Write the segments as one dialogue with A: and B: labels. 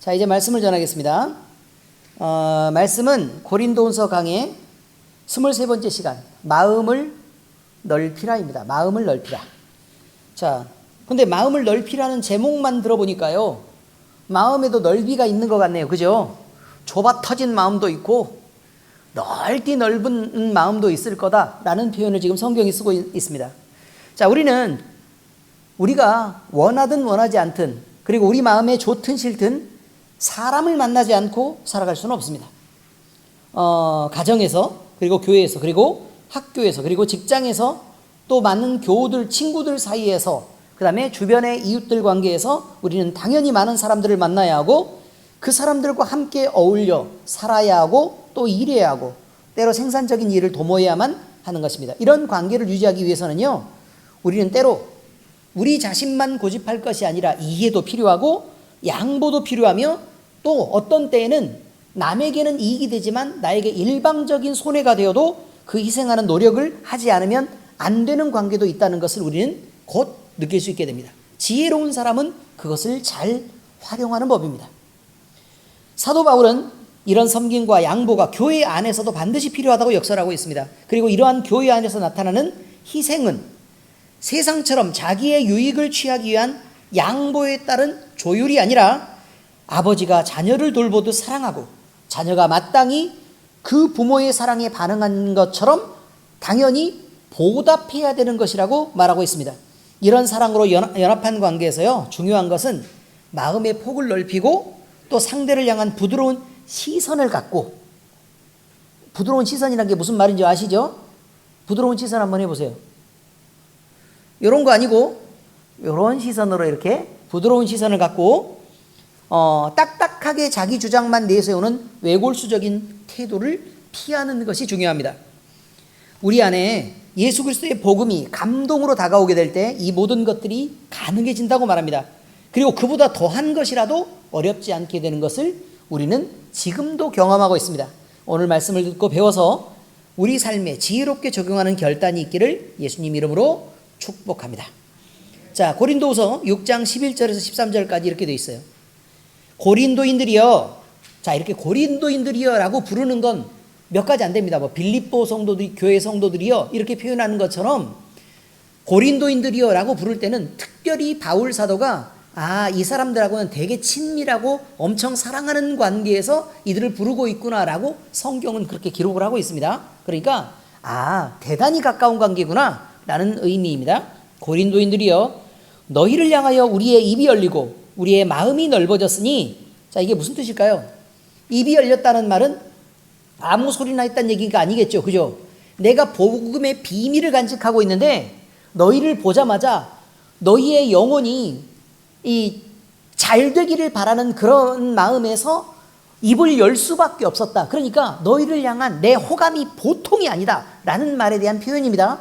A: 자, 이제 말씀을 전하겠습니다. 말씀은 고린도후서 강의 23번째 시간, 마음을 넓히라입니다. 마음을 넓히라. 자, 근데 마음을 넓히라는 제목만 들어보니까요, 마음에도 넓이가 있는 것 같네요. 그죠? 좁아 터진 마음도 있고 넓디 넓은 마음도 있을 거다라는 표현을 지금 성경이 쓰고 있습니다. 자, 우리가 원하든 원하지 않든, 그리고 우리 마음에 좋든 싫든 사람을 만나지 않고 살아갈 수는 없습니다. 가정에서, 그리고 교회에서, 그리고 학교에서, 그리고 직장에서, 또 많은 교우들, 친구들 사이에서, 그 다음에 주변의 이웃들 관계에서 우리는 당연히 많은 사람들을 만나야 하고, 그 사람들과 함께 어울려 살아야 하고, 또 일해야 하고, 때로 생산적인 일을 도모해야만 하는 것입니다. 이런 관계를 유지하기 위해서는요, 우리는 때로 우리 자신만 고집할 것이 아니라 이해도 필요하고 양보도 필요하며, 또 어떤 때에는 남에게는 이익이 되지만 나에게 일방적인 손해가 되어도 그 희생하는 노력을 하지 않으면 안 되는 관계도 있다는 것을 우리는 곧 느낄 수 있게 됩니다. 지혜로운 사람은 그것을 잘 활용하는 법입니다. 사도 바울은 이런 섬김과 양보가 교회 안에서도 반드시 필요하다고 역설하고 있습니다. 그리고 이러한 교회 안에서 나타나는 희생은 세상처럼 자기의 유익을 취하기 위한 양보에 따른 조율이 아니라 아버지가 자녀를 돌보듯 사랑하고 자녀가 마땅히 그 부모의 사랑에 반응한 것처럼 당연히 보답해야 되는 것이라고 말하고 있습니다. 이런 사랑으로 연합한 관계에서요, 중요한 것은 마음의 폭을 넓히고 또 상대를 향한 부드러운 시선을 갖고, 부드러운 시선이라는 게 무슨 말인지 아시죠? 부드러운 시선 한번 해보세요. 이런 거 아니고 이런 시선으로, 이렇게 부드러운 시선을 갖고 딱딱하게 자기 주장만 내세우는 외골수적인 태도를 피하는 것이 중요합니다. 우리 안에 예수 그리스도의 복음이 감동으로 다가오게 될 때 이 모든 것들이 가능해진다고 말합니다. 그리고 그보다 더한 것이라도 어렵지 않게 되는 것을 우리는 지금도 경험하고 있습니다. 오늘 말씀을 듣고 배워서 우리 삶에 지혜롭게 적용하는 결단이 있기를 예수님 이름으로 축복합니다. 자, 고린도후서 6장 11절에서 13절까지 이렇게 되어 있어요. 고린도인들이여, 자, 이렇게 고린도인들이여 라고 부르는 건 몇 가지 안 됩니다. 뭐 빌립보 성도들이, 교회 성도들이여 이렇게 표현하는 것처럼 고린도인들이여 라고 부를 때는 특별히 바울 사도가 이 사람들하고는 되게 친밀하고 엄청 사랑하는 관계에서 이들을 부르고 있구나 라고 성경은 그렇게 기록을 하고 있습니다. 그러니까 대단히 가까운 관계구나 라는 의미입니다. 고린도인들이여, 너희를 향하여 우리의 입이 열리고 우리의 마음이 넓어졌으니, 자, 이게 무슨 뜻일까요? 입이 열렸다는 말은 아무 소리나 했다는 얘기가 아니겠죠. 그죠? 내가 복음의 비밀을 간직하고 있는데 너희를 보자마자 너희의 영혼이 잘 되기를 바라는 그런 마음에서 입을 열 수밖에 없었다. 그러니까 너희를 향한 내 호감이 보통이 아니다 라는 말에 대한 표현입니다.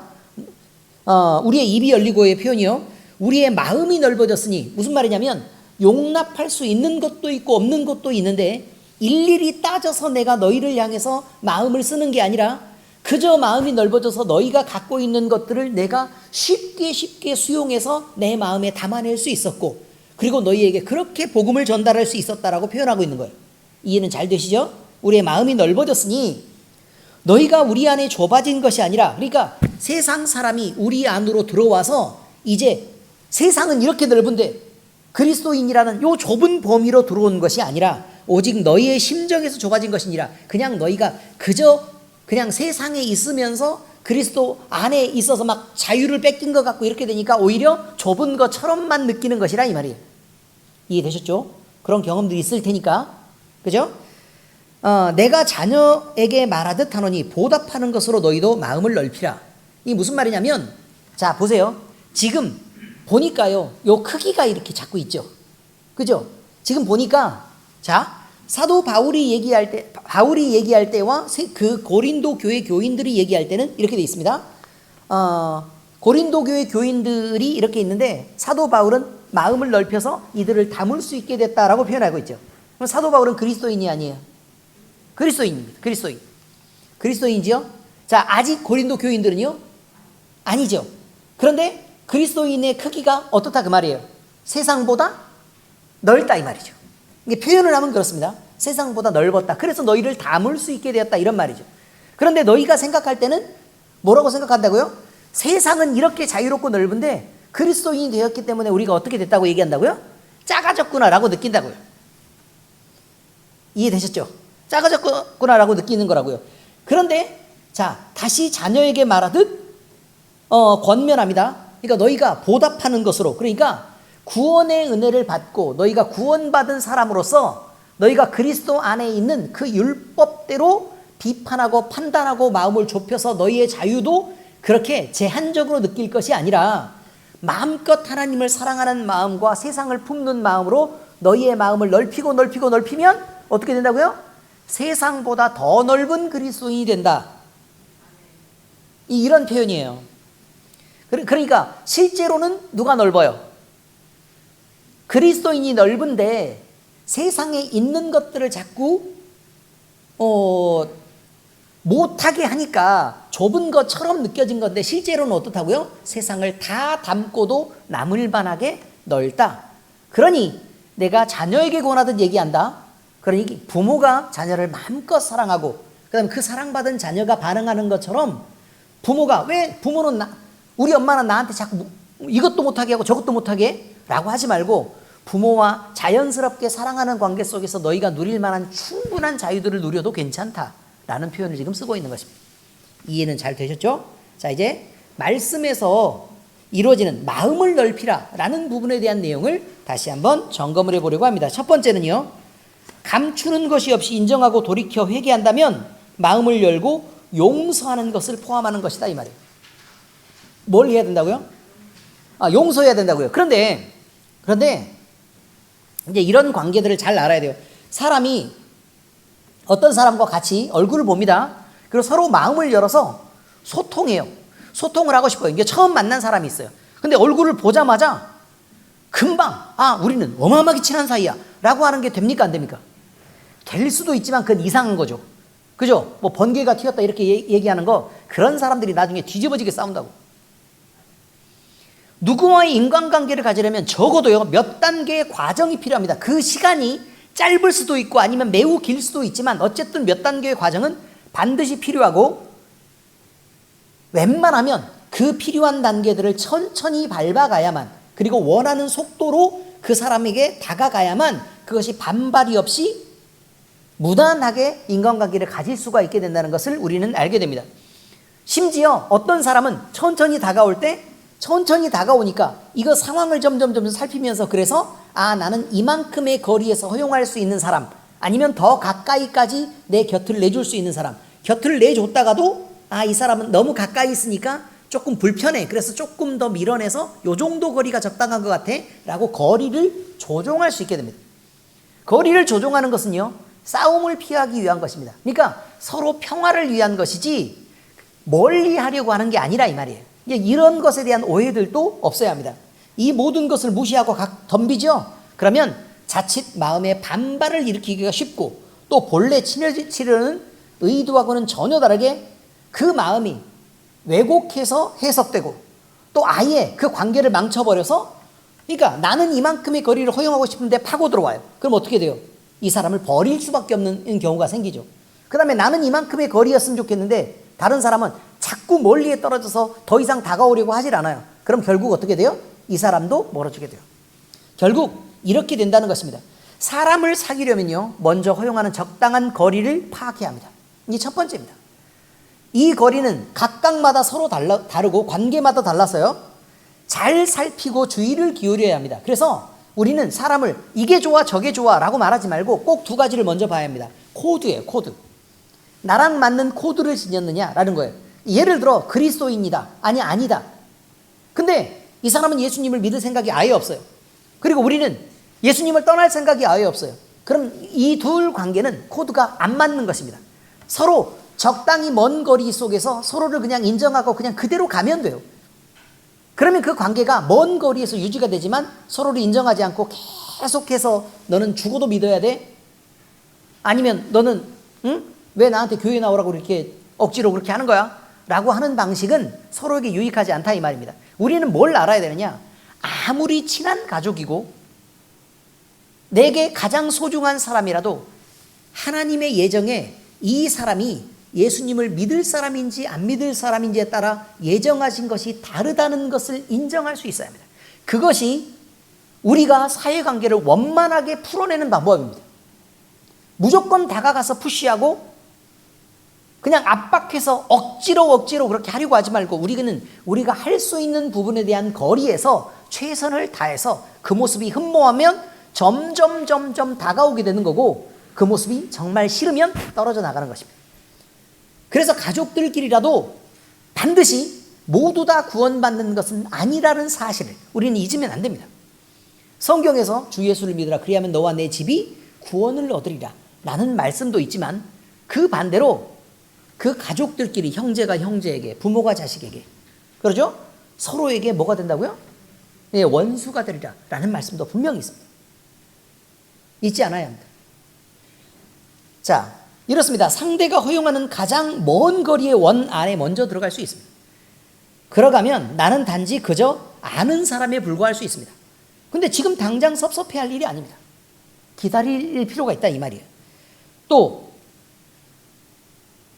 A: 우리의 입이 열리고의 표현이요, 우리의 마음이 넓어졌으니 무슨 말이냐면 용납할 수 있는 것도 있고 없는 것도 있는데 일일이 따져서 내가 너희를 향해서 마음을 쓰는 게 아니라 그저 마음이 넓어져서 너희가 갖고 있는 것들을 내가 쉽게 수용해서 내 마음에 담아낼 수 있었고, 그리고 너희에게 그렇게 복음을 전달할 수 있었다라고 표현하고 있는 거예요. 이해는 잘 되시죠? 우리의 마음이 넓어졌으니 너희가 우리 안에 좁아진 것이 아니라, 그러니까 세상 사람이 우리 안으로 들어와서 이제 세상은 이렇게 넓은데 그리스도인이라는 요 좁은 범위로 들어온 것이 아니라 오직 너희의 심정에서 좁아진 것이니라. 그냥 너희가 그냥 세상에 있으면서 그리스도 안에 있어서 막 자유를 뺏긴 것 같고 이렇게 되니까 오히려 좁은 것처럼만 느끼는 것이라 이 말이에요. 이해되셨죠? 그런 경험들이 있을 테니까. 그죠? 내가 자녀에게 말하듯 하노니 보답하는 것으로 너희도 마음을 넓히라. 이게 무슨 말이냐면, 자, 보세요. 지금 보니까요, 요 크기가 이렇게 자꾸 있죠. 그죠? 지금 보니까, 자, 사도 바울이 얘기할 때와 그 고린도 교회 교인들이 얘기할 때는 이렇게 돼 있습니다. 고린도 교회 교인들이 이렇게 있는데 사도 바울은 마음을 넓혀서 이들을 담을 수 있게 됐다라고 표현하고 있죠. 그럼 사도 바울은 그리스도인이 아니에요? 그리스도인입니다. 그리스도인이지요? 자, 아직 고린도 교인들은요? 아니죠. 그런데 그리스도인의 크기가 어떻다 그 말이에요? 세상보다 넓다 이 말이죠. 이게 표현을 하면 그렇습니다. 세상보다 넓었다. 그래서 너희를 담을 수 있게 되었다. 이런 말이죠. 그런데 너희가 생각할 때는 뭐라고 생각한다고요? 세상은 이렇게 자유롭고 넓은데 그리스도인이 되었기 때문에 우리가 어떻게 됐다고 얘기한다고요? 작아졌구나라고 느낀다고요. 이해되셨죠? 작아졌구나라고 느끼는 거라고요. 그런데 자, 다시 자녀에게 말하듯 권면합니다. 그러니까 너희가 보답하는 것으로, 그러니까 구원의 은혜를 받고 너희가 구원받은 사람으로서 너희가 그리스도 안에 있는 그 율법대로 비판하고 판단하고 마음을 좁혀서 너희의 자유도 그렇게 제한적으로 느낄 것이 아니라 마음껏 하나님을 사랑하는 마음과 세상을 품는 마음으로 너희의 마음을 넓히면 어떻게 된다고요? 세상보다 더 넓은 그리스도인이 된다. 이런 표현이에요. 그러니까 실제로는 누가 넓어요? 그리스도인이 넓은데 세상에 있는 것들을 자꾸 못하게 하니까 좁은 것처럼 느껴진 건데 실제로는 어떻다고요? 세상을 다 담고도 남을 만하게 넓다. 그러니 내가 자녀에게 권하듯 얘기한다. 그러니 부모가 자녀를 마음껏 사랑하고 그다음에 그 사랑받은 자녀가 반응하는 것처럼 부모가 왜 부모는 우리 엄마는 나한테 자꾸 이것도 못하게 하고 저것도 못하게 해? 라고 하지 말고 부모와 자연스럽게 사랑하는 관계 속에서 너희가 누릴 만한 충분한 자유들을 누려도 괜찮다라는 표현을 지금 쓰고 있는 것입니다. 이해는 잘 되셨죠? 자, 이제 말씀에서 이루어지는 마음을 넓히라 라는 부분에 대한 내용을 다시 한번 점검을 해보려고 합니다. 첫 번째는요, 감추는 것이 없이 인정하고 돌이켜 회개한다면 마음을 열고 용서하는 것을 포함하는 것이다, 이 말이에요. 뭘 해야 된다고요? 용서해야 된다고요. 그런데 이제 이런 관계들을 잘 알아야 돼요. 사람이 어떤 사람과 같이 얼굴을 봅니다. 그리고 서로 마음을 열어서 소통해요. 소통을 하고 싶어요. 이게 처음 만난 사람이 있어요. 근데 얼굴을 보자마자 금방 우리는 어마어마하게 친한 사이야 라고 하는 게 됩니까, 안 됩니까? 될 수도 있지만 그건 이상한 거죠. 그죠? 뭐 번개가 튀었다 이렇게 얘기하는 거, 그런 사람들이 나중에 뒤집어지게 싸운다고. 누구와의 인간관계를 가지려면 적어도요 몇 단계의 과정이 필요합니다. 그 시간이 짧을 수도 있고 아니면 매우 길 수도 있지만 어쨌든 몇 단계의 과정은 반드시 필요하고, 웬만하면 그 필요한 단계들을 천천히 밟아가야만, 그리고 원하는 속도로 그 사람에게 다가가야만 그것이 반발이 없이 무난하게 인간관계를 가질 수가 있게 된다는 것을 우리는 알게 됩니다. 심지어 어떤 사람은 천천히 다가올 때 천천히 다가오니까 이거 상황을 점점 살피면서, 그래서 나는 이만큼의 거리에서 허용할 수 있는 사람, 아니면 더 가까이까지 내 곁을 내줄 수 있는 사람, 곁을 내줬다가도 이 사람은 너무 가까이 있으니까 조금 불편해, 그래서 조금 더 밀어내서 요 정도 거리가 적당한 것 같아 라고 거리를 조종할 수 있게 됩니다. 거리를 조종하는 것은요 싸움을 피하기 위한 것입니다. 그러니까 서로 평화를 위한 것이지 멀리 하려고 하는 게 아니라 이 말이에요. 이런 것에 대한 오해들도 없어야 합니다. 이 모든 것을 무시하고 덤비죠? 그러면 자칫 마음의 반발을 일으키기가 쉽고, 또 본래 친해지려는 의도하고는 전혀 다르게 그 마음이 왜곡해서 해석되고, 또 아예 그 관계를 망쳐버려서, 그러니까 나는 이만큼의 거리를 허용하고 싶은데 파고 들어와요. 그럼 어떻게 돼요? 이 사람을 버릴 수밖에 없는 경우가 생기죠. 그 다음에 나는 이만큼의 거리였으면 좋겠는데 다른 사람은 자꾸 멀리에 떨어져서 더 이상 다가오려고 하질 않아요. 그럼 결국 어떻게 돼요? 이 사람도 멀어지게 돼요. 결국 이렇게 된다는 것입니다. 사람을 사귀려면요 먼저 허용하는 적당한 거리를 파악해야 합니다. 이게 첫 번째입니다. 이 거리는 각각마다 서로 다르고 관계마다 달라서요 잘 살피고 주의를 기울여야 합니다. 그래서 우리는 사람을 이게 좋아 저게 좋아 라고 말하지 말고 꼭 두 가지를 먼저 봐야 합니다. 코드예요, 코드. 나랑 맞는 코드를 지녔느냐라는 거예요. 예를 들어 그리스도인이다, 아니다. 근데 이 사람은 예수님을 믿을 생각이 아예 없어요. 그리고 우리는 예수님을 떠날 생각이 아예 없어요. 그럼 이 둘 관계는 코드가 안 맞는 것입니다. 서로 적당히 먼 거리 속에서 서로를 그냥 인정하고 그냥 그대로 가면 돼요. 그러면 그 관계가 먼 거리에서 유지가 되지만 서로를 인정하지 않고 계속해서 너는 죽어도 믿어야 돼? 아니면 너는 왜 나한테 교회 나오라고 이렇게 억지로 그렇게 하는 거야? 라고 하는 방식은 서로에게 유익하지 않다 이 말입니다. 우리는 뭘 알아야 되느냐? 아무리 친한 가족이고 내게 가장 소중한 사람이라도 하나님의 예정에 이 사람이 예수님을 믿을 사람인지 안 믿을 사람인지에 따라 예정하신 것이 다르다는 것을 인정할 수 있어야 합니다. 그것이 우리가 사회관계를 원만하게 풀어내는 방법입니다. 무조건 다가가서 푸시하고 그냥 압박해서 억지로 그렇게 하려고 하지 말고 우리가 할 수 있는 부분에 대한 거리에서 최선을 다해서 그 모습이 흠모하면 점점 다가오게 되는 거고, 그 모습이 정말 싫으면 떨어져 나가는 것입니다. 그래서 가족들끼리라도 반드시 모두 다 구원받는 것은 아니라는 사실을 우리는 잊으면 안 됩니다. 성경에서 주 예수를 믿으라 그리하면 너와 내 집이 구원을 얻으리라 라는 말씀도 있지만, 그 반대로 그 가족들끼리 형제가 형제에게, 부모가 자식에게, 그러죠? 서로에게 뭐가 된다고요? 네, 원수가 되리라 라는 말씀도 분명히 있습니다. 잊지 않아야 합니다. 자, 이렇습니다. 상대가 허용하는 가장 먼 거리의 원 안에 먼저 들어갈 수 있습니다. 그러가면 나는 단지 그저 아는 사람에 불과할 수 있습니다. 근데 지금 당장 섭섭해할 일이 아닙니다. 기다릴 필요가 있다 이 말이에요. 또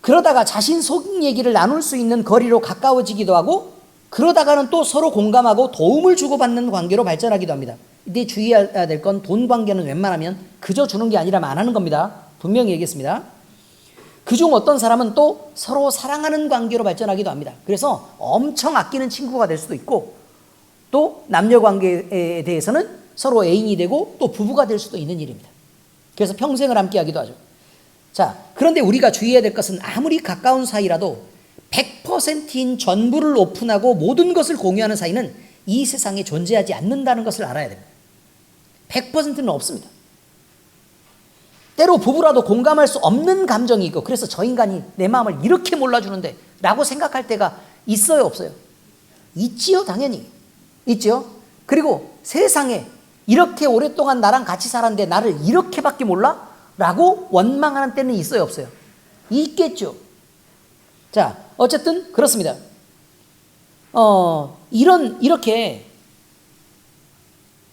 A: 그러다가 자신 속 얘기를 나눌 수 있는 거리로 가까워지기도 하고, 그러다가는 또 서로 공감하고 도움을 주고받는 관계로 발전하기도 합니다. 이때 주의해야 될 건 돈 관계는 웬만하면 그저 주는 게 아니라 안 하는 겁니다. 분명히 얘기했습니다. 그중 어떤 사람은 또 서로 사랑하는 관계로 발전하기도 합니다. 그래서 엄청 아끼는 친구가 될 수도 있고, 또 남녀 관계에 대해서는 서로 애인이 되고 또 부부가 될 수도 있는 일입니다. 그래서 평생을 함께 하기도 하죠. 자, 그런데 우리가 주의해야 될 것은 아무리 가까운 사이라도 100%인 전부를 오픈하고 모든 것을 공유하는 사이는 이 세상에 존재하지 않는다는 것을 알아야 됩니다. 100%는 없습니다. 때로 부부라도 공감할 수 없는 감정이 있고, 그래서 저 인간이 내 마음을 이렇게 몰라주는데 라고 생각할 때가 있어요, 없어요? 있지요, 당연히 있죠. 그리고 세상에 이렇게 오랫동안 나랑 같이 살았는데 나를 이렇게밖에 몰라? 라고 원망하는 때는 있어요, 없어요? 있겠죠. 자, 어쨌든 그렇습니다. 이렇게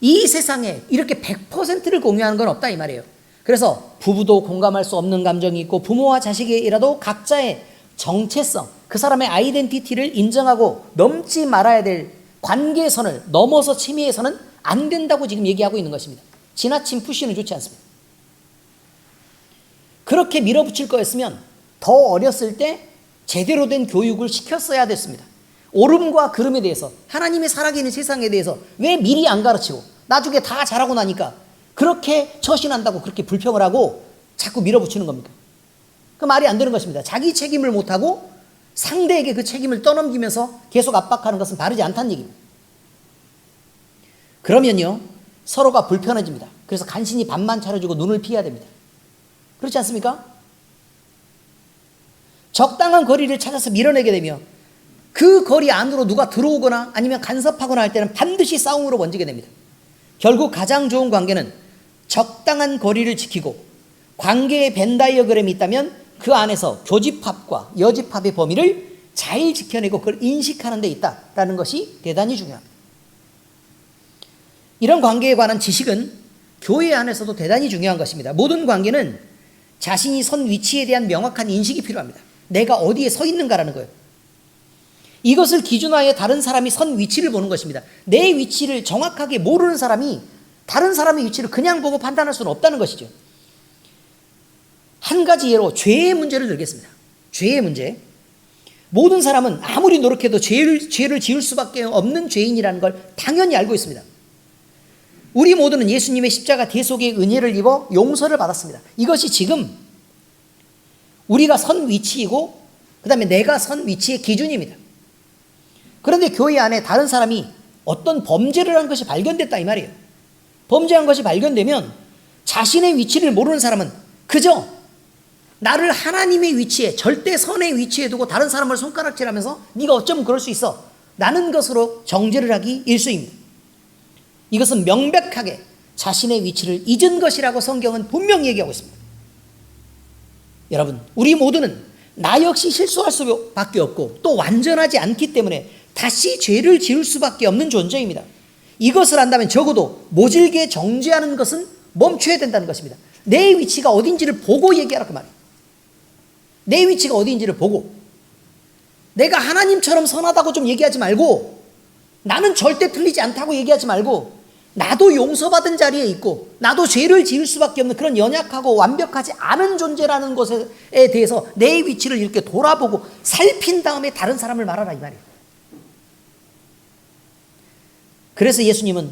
A: 이 세상에 이렇게 100%를 공유하는 건 없다 이 말이에요. 그래서 부부도 공감할 수 없는 감정이 있고, 부모와 자식이라도 각자의 정체성, 그 사람의 아이덴티티를 인정하고 넘지 말아야 될 관계선을 넘어서 침해해서는 안 된다고 지금 얘기하고 있는 것입니다. 지나친 푸시는 좋지 않습니다. 그렇게 밀어붙일 거였으면 더 어렸을 때 제대로 된 교육을 시켰어야 됐습니다. 옳음과 그름에 대해서, 하나님의 살아계신 세상에 대해서 왜 미리 안 가르치고 나중에 다 잘하고 나니까 그렇게 처신한다고 그렇게 불평을 하고 자꾸 밀어붙이는 겁니까? 그 말이 안 되는 것입니다. 자기 책임을 못하고 상대에게 그 책임을 떠넘기면서 계속 압박하는 것은 바르지 않다는 얘기입니다. 그러면요, 서로가 불편해집니다. 그래서 간신히 밥만 차려주고 눈을 피해야 됩니다. 그렇지 않습니까? 적당한 거리를 찾아서 밀어내게 되며 그 거리 안으로 누가 들어오거나 아니면 간섭하거나 할 때는 반드시 싸움으로 번지게 됩니다. 결국 가장 좋은 관계는 적당한 거리를 지키고, 관계의 벤 다이어그램이 있다면 그 안에서 교집합과 여집합의 범위를 잘 지켜내고 그걸 인식하는 데 있다라는 것이 대단히 중요합니다. 이런 관계에 관한 지식은 교회 안에서도 대단히 중요한 것입니다. 모든 관계는 자신이 선 위치에 대한 명확한 인식이 필요합니다. 내가 어디에 서 있는가라는 거예요. 이것을 기준하에 다른 사람이 선 위치를 보는 것입니다. 내 위치를 정확하게 모르는 사람이 다른 사람의 위치를 그냥 보고 판단할 수는 없다는 것이죠. 한 가지 예로 죄의 문제를 들겠습니다. 죄의 문제. 모든 사람은 아무리 노력해도 죄를 지을 수밖에 없는 죄인이라는 걸 당연히 알고 있습니다. 우리 모두는 예수님의 십자가 대속의 은혜를 입어 용서를 받았습니다. 이것이 지금 우리가 선 위치이고, 그 다음에 내가 선 위치의 기준입니다. 그런데 교회 안에 다른 사람이 어떤 범죄를 한 것이 발견됐다 이 말이에요. 범죄한 것이 발견되면 자신의 위치를 모르는 사람은 그저 나를 하나님의 위치에, 절대선의 위치에 두고 다른 사람을 손가락질하면서 네가 어쩌면 그럴 수 있어 라는 것으로 정죄를 하기 일쑤입니다. 이것은 명백하게 자신의 위치를 잊은 것이라고 성경은 분명히 얘기하고 있습니다. 여러분, 우리 모두는 나 역시 실수할 수밖에 없고 또 완전하지 않기 때문에 다시 죄를 지을 수밖에 없는 존재입니다. 이것을 안다면 적어도 모질게 정죄하는 것은 멈춰야 된다는 것입니다. 내 위치가 어딘지를 보고 얘기하라 그 말이에요. 내 위치가 어딘지를 보고, 내가 하나님처럼 선하다고 좀 얘기하지 말고, 나는 절대 틀리지 않다고 얘기하지 말고, 나도 용서받은 자리에 있고 나도 죄를 지을 수밖에 없는 그런 연약하고 완벽하지 않은 존재라는 것에 대해서 내 위치를 이렇게 돌아보고 살핀 다음에 다른 사람을 말하라 이 말이에요. 그래서 예수님은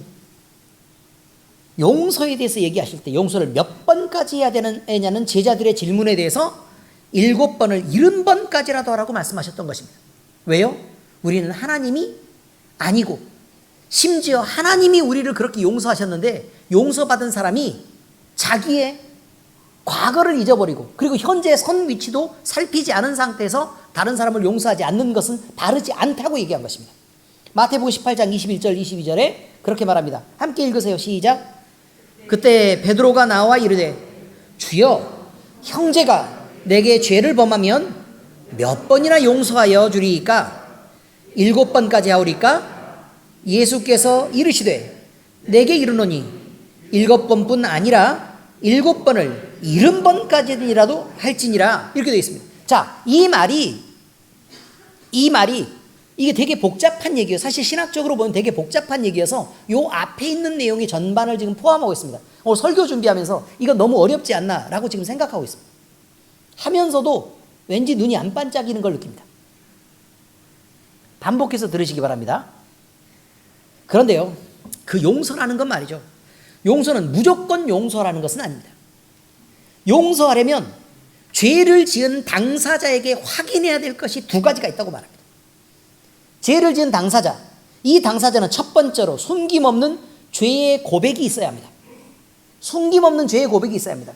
A: 용서에 대해서 얘기하실 때 용서를 몇 번까지 해야 되느냐는 제자들의 질문에 대해서 7번을 70번까지라도 하라고 말씀하셨던 것입니다. 왜요? 우리는 하나님이 아니고 심지어 하나님이 우리를 그렇게 용서하셨는데 용서받은 사람이 자기의 과거를 잊어버리고 그리고 현재의 선 위치도 살피지 않은 상태에서 다른 사람을 용서하지 않는 것은 바르지 않다고 얘기한 것입니다. 마태복음 18장 21절 22절에 그렇게 말합니다. 함께 읽으세요. 시작. 그때 베드로가 나와 이르되 주여 형제가 내게 죄를 범하면 몇 번이나 용서하여 주리이까? 7번까지 하오리까? 예수께서 이르시되 내게 이르노니 7번뿐 아니라 7번을 70번까지라도 할지니라. 이렇게 되어 있습니다. 자, 이 말이 이게 되게 복잡한 얘기예요. 사실 신학적으로 보면 되게 복잡한 얘기여서 요 앞에 있는 내용이 전반을 지금 포함하고 있습니다. 오늘 설교 준비하면서 이거 너무 어렵지 않나 라고 지금 생각하고 있습니다. 하면서도 왠지 눈이 안 반짝이는 걸 느낍니다. 반복해서 들으시기 바랍니다. 그런데요, 그 용서라는 건 말이죠. 용서는 무조건 용서라는 것은 아닙니다. 용서하려면 죄를 지은 당사자에게 확인해야 될 것이 2가지가 있다고 말합니다. 죄를 지은 당사자, 이 당사자는 첫 번째로 숨김없는 죄의 고백이 있어야 합니다. 숨김없는 죄의 고백이 있어야 합니다.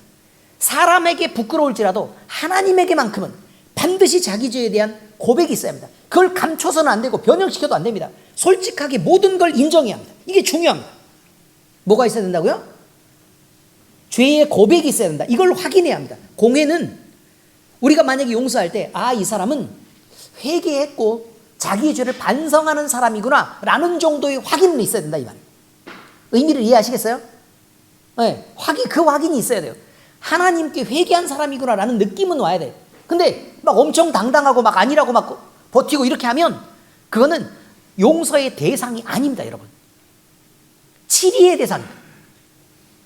A: 사람에게 부끄러울지라도 하나님에게만큼은 반드시 자기 죄에 대한 고백이 있어야 합니다. 그걸 감춰서는 안 되고 변형시켜도 안 됩니다. 솔직하게 모든 걸 인정해야 합니다. 이게 중요합니다. 뭐가 있어야 된다고요? 죄의 고백이 있어야 된다. 이걸 확인해야 합니다. 공회는 우리가 만약에 용서할 때 이 사람은 회개했고 자기의 죄를 반성하는 사람이구나 라는 정도의 확인은 있어야 된다 이 말이에요. 의미를 이해하시겠어요? 네, 그 확인이 있어야 돼요. 하나님께 회개한 사람이구나 라는 느낌은 와야 돼요. 근데 막 엄청 당당하고 막 아니라고 막 버티고 이렇게 하면 그거는 용서의 대상이 아닙니다, 여러분. 치리의 대상입니다.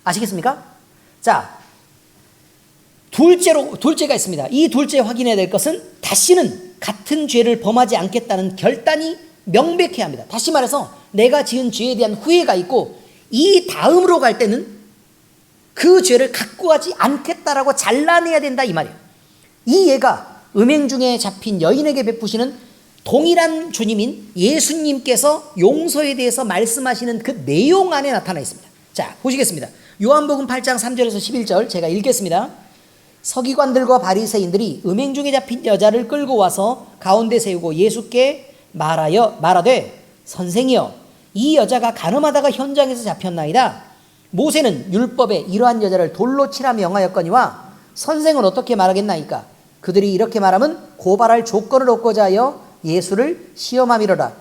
A: 아시겠습니까? 자, 둘째가 있습니다. 이 둘째 확인해야 될 것은 다시는 같은 죄를 범하지 않겠다는 결단이 명백해야 합니다. 다시 말해서 내가 지은 죄에 대한 후회가 있고 이 다음으로 갈 때는 그 죄를 갖고 가지 않겠다라고 잘라내야 된다 이 말이에요. 이 예가 음행 중에 잡힌 여인에게 베푸시는 동일한 주님인 예수님께서 용서에 대해서 말씀하시는 그 내용 안에 나타나 있습니다. 자, 보시겠습니다. 요한복음 8장 3절에서 11절 제가 읽겠습니다. 서기관들과 바리새인들이 음행 중에 잡힌 여자를 끌고 와서 가운데 세우고 예수께 말하되 선생이여 이 여자가 간음하다가 현장에서 잡혔나이다. 모세는 율법에 이러한 여자를 돌로 치라 명하였거니와 선생은 어떻게 말하겠나이까? 그들이 이렇게 말하면 고발할 조건을 얻고자 하여 예수를 시험함이로라.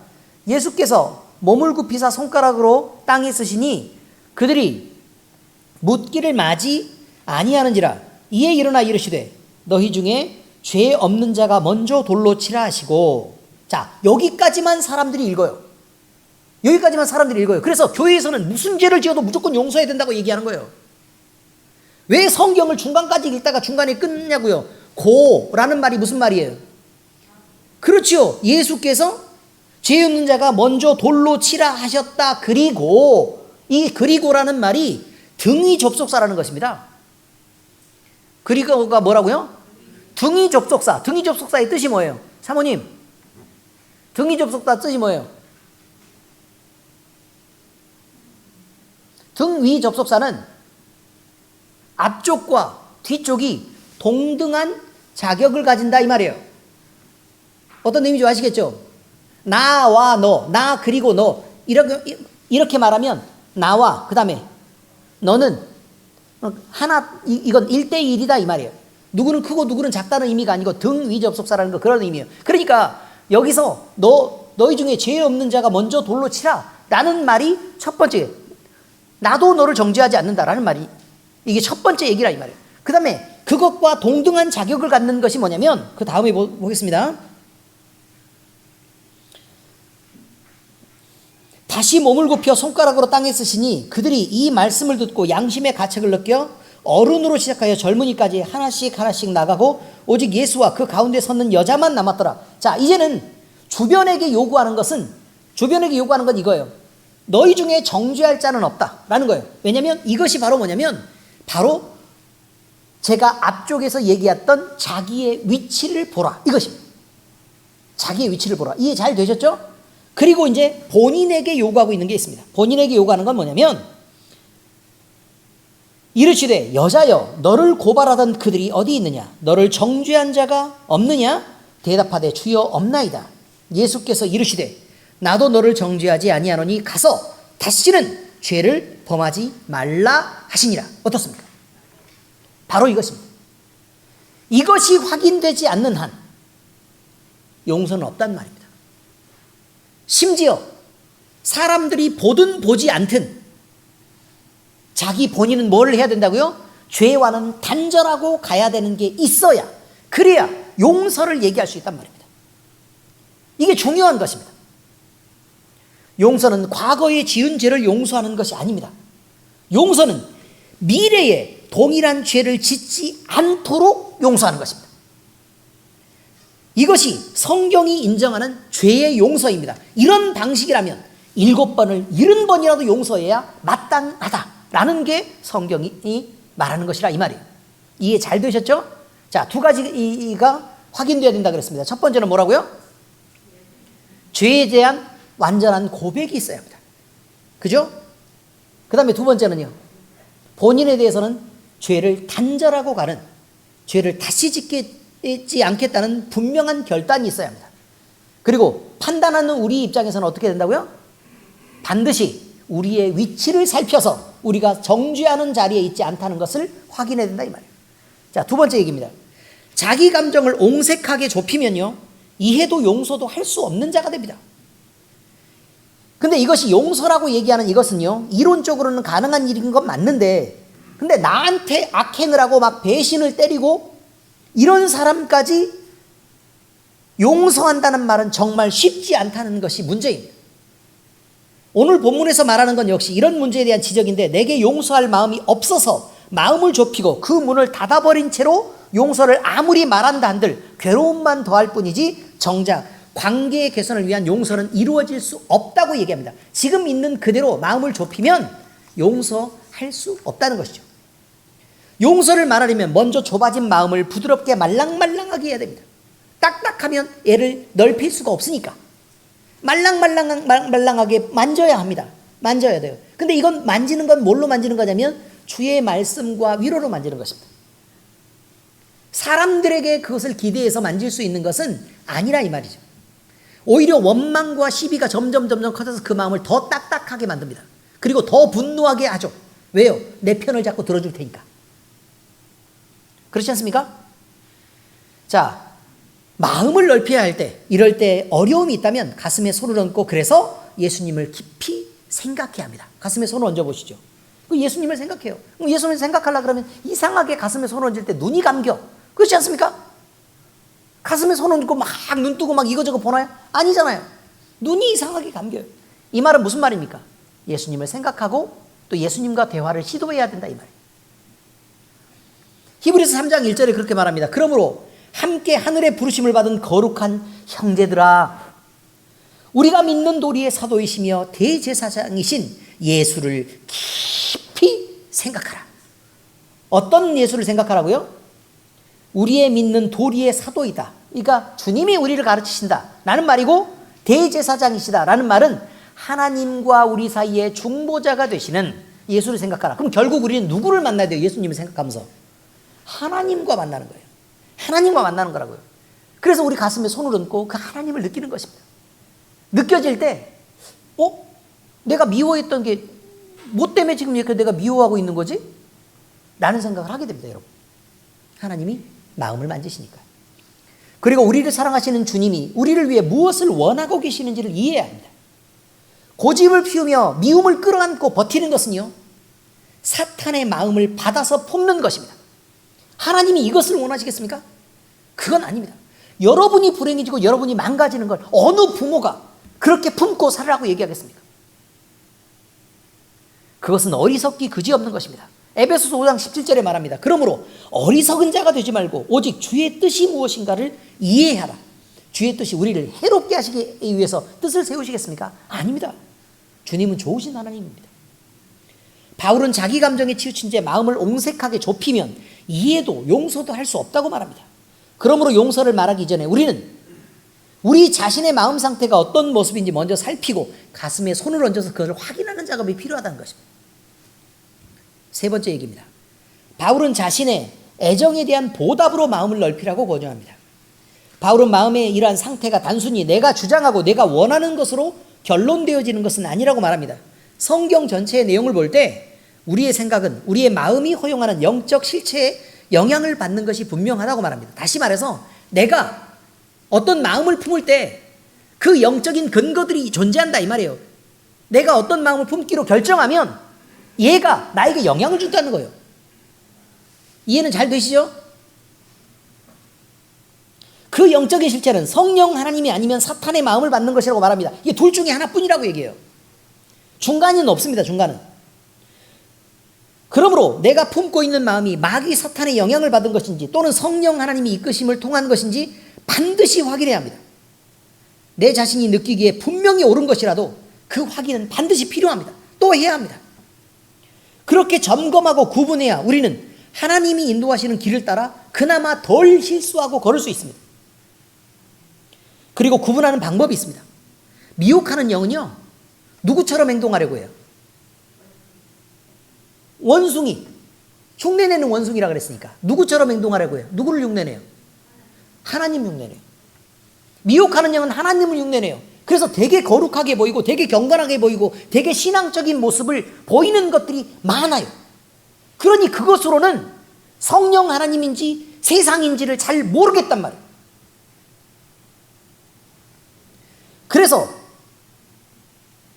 A: 예수께서 몸을 굽히사 손가락으로 땅에 쓰시니 그들이 묻기를 마지 아니하는지라. 이에 일어나 이르시되 너희 중에 죄 없는 자가 먼저 돌로 치라 하시고. 자, 여기까지만 사람들이 읽어요. 그래서 교회에서는 무슨 죄를 지어도 무조건 용서해야 된다고 얘기하는 거예요. 왜 성경을 중간까지 읽다가 중간에 끊냐고요. 고라는 말이 무슨 말이에요? 그렇죠. 예수께서 죄 없는 자가 먼저 돌로 치라 하셨다. 그리고 이 그리고라는 말이 등위 접속사라는 것입니다. 그리고가 뭐라고요? 등위 접속사. 등위 접속사의 뜻이 뭐예요? 사모님, 등위 접속사 뜻이 뭐예요? 등위 접속사는 앞쪽과 뒤쪽이 동등한 자격을 가진다 이 말이에요. 어떤 의미인지 아시겠죠? 나와 너, 나 그리고 너 이렇게 말하면 나와 그 다음에 너는 하나, 이건 1대1이다 이 말이에요. 누구는 크고 누구는 작다는 의미가 아니고 등위 접속사라는 거 그런 의미예요. 그러니까 여기서 너희 중에 죄 없는 자가 먼저 돌로 치라 라는 말이 첫 번째, 나도 너를 정죄하지 않는다라는 말이 이게 첫 번째 얘기라 이 말이에요. 그 다음에 그것과 동등한 자격을 갖는 것이 뭐냐면 그 다음에 보겠습니다. 다시 몸을 굽혀 손가락으로 땅에 쓰시니 그들이 이 말씀을 듣고 양심의 가책을 느껴 어른으로 시작하여 젊은이까지 하나씩 하나씩 나가고 오직 예수와 그 가운데 섰는 여자만 남았더라. 자, 이제는 주변에게 요구하는 건 이거예요. 너희 중에 정죄할 자는 없다라는 거예요. 왜냐하면 이것이 바로 뭐냐면 바로 제가 앞쪽에서 얘기했던 자기의 위치를 보라 이것입니다. 자기의 위치를 보라. 이해 잘 되셨죠? 그리고 이제 본인에게 요구하고 있는 게 있습니다. 본인에게 요구하는 건 뭐냐면 이르시되 여자여 너를 고발하던 그들이 어디 있느냐? 너를 정죄한 자가 없느냐? 대답하되 주여 없나이다. 예수께서 이르시되 나도 너를 정죄하지 아니하노니 가서 다시는 죄를 범하지 말라 하시니라. 어떻습니까? 바로 이것입니다. 이것이 확인되지 않는 한 용서는 없단 말입니다. 심지어 사람들이 보든 보지 않든 자기 본인은 뭘 해야 된다고요? 죄와는 단절하고 가야 되는 게 있어야 그래야 용서를 얘기할 수 있단 말입니다. 이게 중요한 것입니다. 용서는 과거에 지은 죄를 용서하는 것이 아닙니다. 용서는 미래에 동일한 죄를 짓지 않도록 용서하는 것입니다. 이것이 성경이 인정하는 죄의 용서입니다. 이런 방식이라면 7번을 70번이라도 용서해야 마땅하다라는 게 성경이 말하는 것이라 이 말이에요. 이해 잘 되셨죠? 자, 두 가지가 확인되어야 된다 그랬습니다. 첫 번째는 뭐라고요? 죄에 대한 완전한 고백이 있어야 합니다. 그죠? 그 다음에 두 번째는요. 본인에 대해서는 죄를 단절하고 가는, 죄를 다시 짓지 않겠다는 분명한 결단이 있어야 합니다. 그리고 판단하는 우리 입장에서는 어떻게 된다고요? 반드시 우리의 위치를 살펴서 우리가 정죄하는 자리에 있지 않다는 것을 확인해야 된다 이 말이에요. 자, 두 번째 얘기입니다. 자기 감정을 옹색하게 좁히면요, 이해도 용서도 할 수 없는 자가 됩니다. 근데 이것이 용서라고 얘기하는 이것은요, 이론적으로는 가능한 일인 건 맞는데, 근데 나한테 악행을 하고 막 배신을 때리고 이런 사람까지 용서한다는 말은 정말 쉽지 않다는 것이 문제입니다. 오늘 본문에서 말하는 건 역시 이런 문제에 대한 지적인데, 내게 용서할 마음이 없어서 마음을 좁히고 그 문을 닫아버린 채로 용서를 아무리 말한다 한들 괴로움만 더할 뿐이지 정작 관계의 개선을 위한 용서는 이루어질 수 없다고 얘기합니다. 지금 있는 그대로 마음을 좁히면 용서할 수 없다는 것이죠. 용서를 말하려면 먼저 좁아진 마음을 부드럽게 말랑말랑하게 해야 됩니다. 딱딱하면 얘를 넓힐 수가 없으니까 말랑하게 만져야 합니다. 만져야 돼요. 근데 이건 만지는 건 뭘로 만지는 거냐면 주의 말씀과 위로로 만지는 것입니다. 사람들에게 그것을 기대해서 만질 수 있는 것은 아니라 이 말이죠. 오히려 원망과 시비가 점점 커져서 그 마음을 더 딱딱하게 만듭니다. 그리고 더 분노하게 하죠. 왜요? 내 편을 자꾸 들어줄 테니까. 그렇지 않습니까? 자, 마음을 넓혀야 할 때, 이럴 때 어려움이 있다면 가슴에 손을 얹고, 그래서 예수님을 깊이 생각해야 합니다. 가슴에 손을 얹어보시죠. 예수님을 생각해요. 예수님을 생각하려고 그러면 이상하게 가슴에 손을 얹을 때 눈이 감겨. 그렇지 않습니까? 가슴에 손 얹고 막 눈 뜨고 막 이거저거 보나요? 아니잖아요. 눈이 이상하게 감겨요. 이 말은 무슨 말입니까? 예수님을 생각하고 또 예수님과 대화를 시도해야 된다 이 말이에요. 히브리서 3장 1절에 그렇게 말합니다. 그러므로 함께 하늘의 부르심을 받은 거룩한 형제들아, 우리가 믿는 도리의 사도이시며 대제사장이신 예수를 깊이 생각하라. 어떤 예수를 생각하라고요? 우리의 믿는 도리의 사도이다. 그러니까 주님이 우리를 가르치신다 라는 말이고, 대제사장이시다 라는 말은 하나님과 우리 사이의 중보자가 되시는 예수를 생각하라. 그럼 결국 우리는 누구를 만나야 돼요? 예수님을 생각하면서 하나님과 만나는 거예요. 하나님과 만나는 거라고요. 그래서 우리 가슴에 손을 얹고 그 하나님을 느끼는 것입니다. 느껴질 때 내가 미워했던 게 뭐 때문에 지금 이렇게 내가 미워하고 있는 거지? 라는 생각을 하게 됩니다, 여러분. 하나님이 마음을 만지시니까요. 그리고 우리를 사랑하시는 주님이 우리를 위해 무엇을 원하고 계시는지를 이해해야 합니다. 고집을 피우며 미움을 끌어안고 버티는 것은요, 사탄의 마음을 받아서 품는 것입니다. 하나님이 이것을 원하시겠습니까? 그건 아닙니다. 여러분이 불행해지고 여러분이 망가지는 걸 어느 부모가 그렇게 품고 살으라고 얘기하겠습니까? 그것은 어리석기 그지없는 것입니다. 에베소서 5장 17절에 말합니다. 그러므로 어리석은 자가 되지 말고 오직 주의 뜻이 무엇인가를 이해하라. 주의 뜻이 우리를 해롭게 하시기 위해서 뜻을 세우시겠습니까? 아닙니다. 주님은 좋으신 하나님입니다. 바울은 자기 감정에 치우친 채 마음을 옹색하게 좁히면 이해도 용서도 할 수 없다고 말합니다. 그러므로 용서를 말하기 전에 우리는 우리 자신의 마음 상태가 어떤 모습인지 먼저 살피고 가슴에 손을 얹어서 그것을 확인하는 작업이 필요하다는 것입니다. 세 번째 얘기입니다. 바울은 자신의 애정에 대한 보답으로 마음을 넓히라고 권유합니다. 바울은 마음의 이러한 상태가 단순히 내가 주장하고 내가 원하는 것으로 결론되어지는 것은 아니라고 말합니다. 성경 전체의 내용을 볼 때 우리의 생각은 우리의 마음이 허용하는 영적 실체에 영향을 받는 것이 분명하다고 말합니다. 다시 말해서 내가 어떤 마음을 품을 때 그 영적인 근거들이 존재한다 이 말이에요. 내가 어떤 마음을 품기로 결정하면 얘가 나에게 영향을 준다는 거예요. 이해는 잘 되시죠? 그 영적인 실체는 성령 하나님이 아니면 사탄의 마음을 받는 것이라고 말합니다. 이게 둘 중에 하나뿐이라고 얘기해요. 중간은 없습니다. 중간은. 그러므로 내가 품고 있는 마음이 마귀 사탄의 영향을 받은 것인지 또는 성령 하나님이 이끄심을 통한 것인지 반드시 확인해야 합니다. 내 자신이 느끼기에 분명히 옳은 것이라도 그 확인은 반드시 필요합니다. 또 해야 합니다. 그렇게 점검하고 구분해야 우리는 하나님이 인도하시는 길을 따라 그나마 덜 실수하고 걸을 수 있습니다. 그리고 구분하는 방법이 있습니다. 미혹하는 영은요, 누구처럼 행동하려고 해요? 원숭이, 흉내내는 원숭이라 그랬으니까 누구처럼 행동하려고 해요? 누구를 흉내내요? 하나님 흉내내요. 미혹하는 영은 하나님을 흉내내요. 그래서 되게 거룩하게 보이고 되게 경건하게 보이고 되게 신앙적인 모습을 보이는 것들이 많아요. 그러니 그것으로는 성령 하나님인지 세상인지를 잘 모르겠단 말이에요. 그래서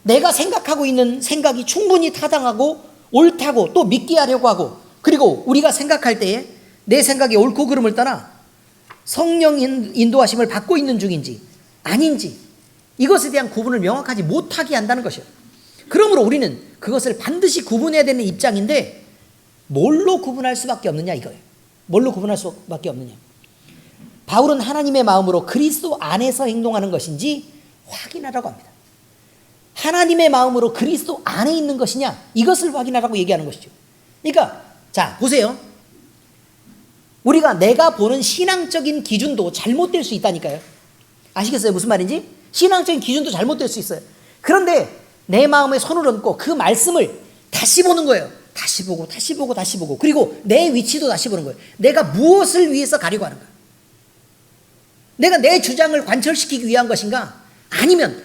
A: 내가 생각하고 있는 생각이 충분히 타당하고 옳다고 또 믿게 하려고 하고, 그리고 우리가 생각할 때에 내 생각이 옳고 그름을 떠나 성령 인도하심을 받고 있는 중인지 아닌지 이것에 대한 구분을 명확하지 못하게 한다는 것이에요. 그러므로 우리는 그것을 반드시 구분해야 되는 입장인데 뭘로 구분할 수밖에 없느냐 이거예요. 뭘로 구분할 수밖에 없느냐. 바울은 하나님의 마음으로 그리스도 안에서 행동하는 것인지 확인하라고 합니다. 하나님의 마음으로 그리스도 안에 있는 것이냐 이것을 확인하라고 얘기하는 것이죠. 그러니까 자 보세요. 우리가 내가 보는 신앙적인 기준도 잘못될 수 있다니까요. 아시겠어요? 무슨 말인지? 신앙적인 기준도 잘못될 수 있어요. 그런데 내 마음에 손을 얹고 그 말씀을 다시 보는 거예요. 다시 보고 다시 보고 다시 보고, 그리고 내 위치도 다시 보는 거예요. 내가 무엇을 위해서 가려고 하는가? 내가 내 주장을 관철시키기 위한 것인가? 아니면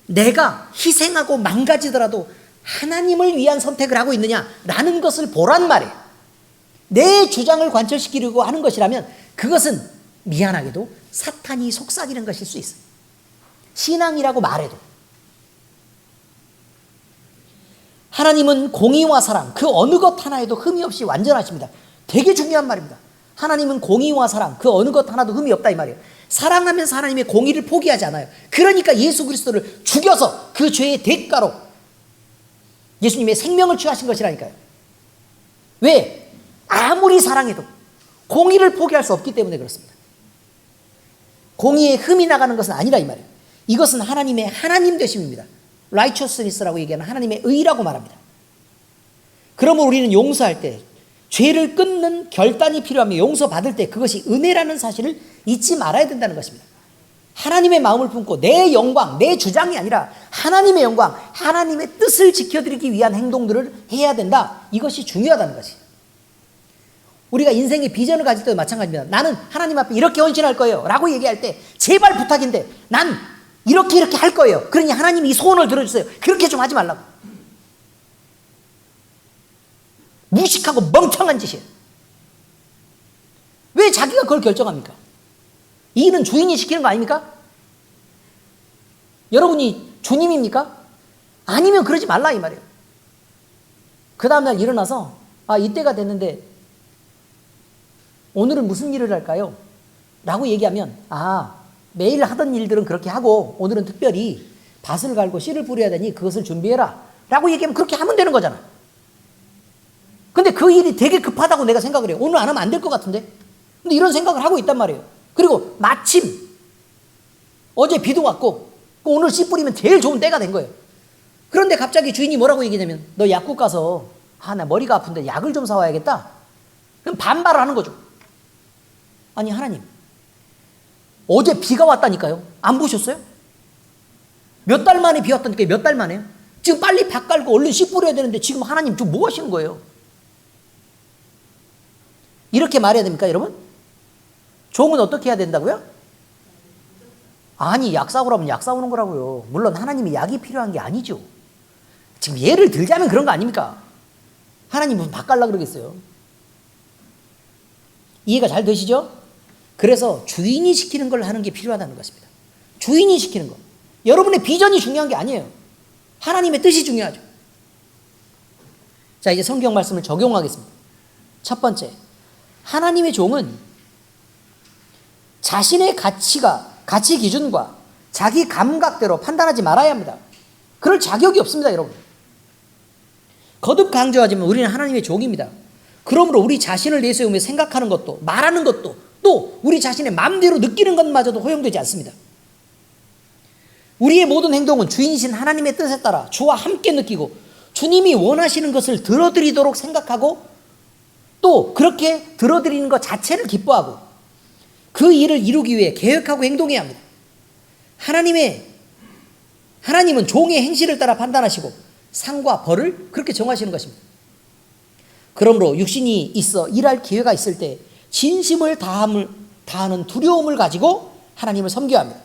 A: 내가 희생하고 망가지더라도 하나님을 위한 선택을 하고 있느냐라는 것을 보란 말이에요. 내 주장을 관철시키려고 하는 것이라면 그것은 미안하게도 사탄이 속삭이는 것일 수 있어요. 신앙이라고 말해도. 하나님은 공의와 사랑 그 어느 것 하나에도 흠이 없이 완전하십니다. 되게 중요한 말입니다. 하나님은 공의와 사랑 그 어느 것 하나도 흠이 없다 이 말이에요. 사랑하면서 하나님의 공의를 포기하지 않아요. 그러니까 예수 그리스도를 죽여서 그 죄의 대가로 예수님의 생명을 취하신 것이라니까요. 왜? 아무리 사랑해도 공의를 포기할 수 없기 때문에 그렇습니다. 공의에 흠이 나가는 것은 아니라 이 말이에요. 이것은 하나님의 하나님 되심입니다. righteousness라고 얘기하는 하나님의 의라고 말합니다. 그러므로 우리는 용서할 때 죄를 끊는 결단이 필요하며 용서받을 때 그것이 은혜라는 사실을 잊지 말아야 된다는 것입니다. 하나님의 마음을 품고 내 영광, 내 주장이 아니라 하나님의 영광, 하나님의 뜻을 지켜드리기 위한 행동들을 해야 된다. 이것이 중요하다는 것이. 우리가 인생의 비전을 가질 때도 마찬가지입니다. 나는 하나님 앞에 이렇게 헌신할 거예요 라고 얘기할 때 제발 부탁인데 난 이렇게 할 거예요. 그러니 하나님이 이 소원을 들어주세요. 그렇게 좀 하지 말라고. 무식하고 멍청한 짓이에요. 왜 자기가 그걸 결정합니까? 이 일은 주인이 시키는 거 아닙니까? 여러분이 주님입니까? 아니면 그러지 말라 이 말이에요. 그 다음날 일어나서 이때가 됐는데 오늘은 무슨 일을 할까요? 라고 얘기하면 매일 하던 일들은 그렇게 하고 오늘은 특별히 밭을 갈고 씨를 뿌려야 되니 그것을 준비해라 라고 얘기하면 그렇게 하면 되는 거잖아. 근데 그 일이 되게 급하다고 내가 생각을 해요. 오늘 안 하면 안 될 것 같은데. 근데 이런 생각을 하고 있단 말이에요. 그리고 마침 어제 비도 왔고 오늘 씨 뿌리면 제일 좋은 때가 된 거예요. 그런데 갑자기 주인이 뭐라고 얘기냐면 너 약국 가서 나 머리가 아픈데 약을 좀 사와야겠다. 그럼 반발을 하는 거죠. 아니 하나님, 어제 비가 왔다니까요. 안 보셨어요? 몇 달 만에 비 왔다니까요. 몇 달 만에요. 지금 빨리 밭 갈고 얼른 씨 뿌려야 되는데 지금 하나님 좀 뭐 하시는 거예요? 이렇게 말해야 됩니까 여러분? 종은 어떻게 해야 된다고요? 아니 약 사오라면 약 사오는 거라고요. 물론 하나님이 약이 필요한 게 아니죠. 지금 예를 들자면 그런 거 아닙니까? 하나님 무슨 밭 갈라 그러겠어요? 이해가 잘 되시죠? 그래서 주인이 시키는 걸 하는 게 필요하다는 것입니다. 주인이 시키는 거. 여러분의 비전이 중요한 게 아니에요. 하나님의 뜻이 중요하죠. 자, 이제 성경 말씀을 적용하겠습니다. 첫 번째, 하나님의 종은 자신의 가치 기준과 자기 감각대로 판단하지 말아야 합니다. 그럴 자격이 없습니다, 여러분. 거듭 강조하지만 우리는 하나님의 종입니다. 그러므로 우리 자신을 내세우며 생각하는 것도 말하는 것도 또 우리 자신의 마음대로 느끼는 것마저도 허용되지 않습니다. 우리의 모든 행동은 주인이신 하나님의 뜻에 따라 주와 함께 느끼고 주님이 원하시는 것을 들어드리도록 생각하고 또 그렇게 들어드리는 것 자체를 기뻐하고 그 일을 이루기 위해 계획하고 행동해야 합니다. 하나님은 종의 행실을 따라 판단하시고 상과 벌을 그렇게 정하시는 것입니다. 그러므로 육신이 있어 일할 기회가 있을 때 진심을 다하는 두려움을 가지고 하나님을 섬겨야 합니다.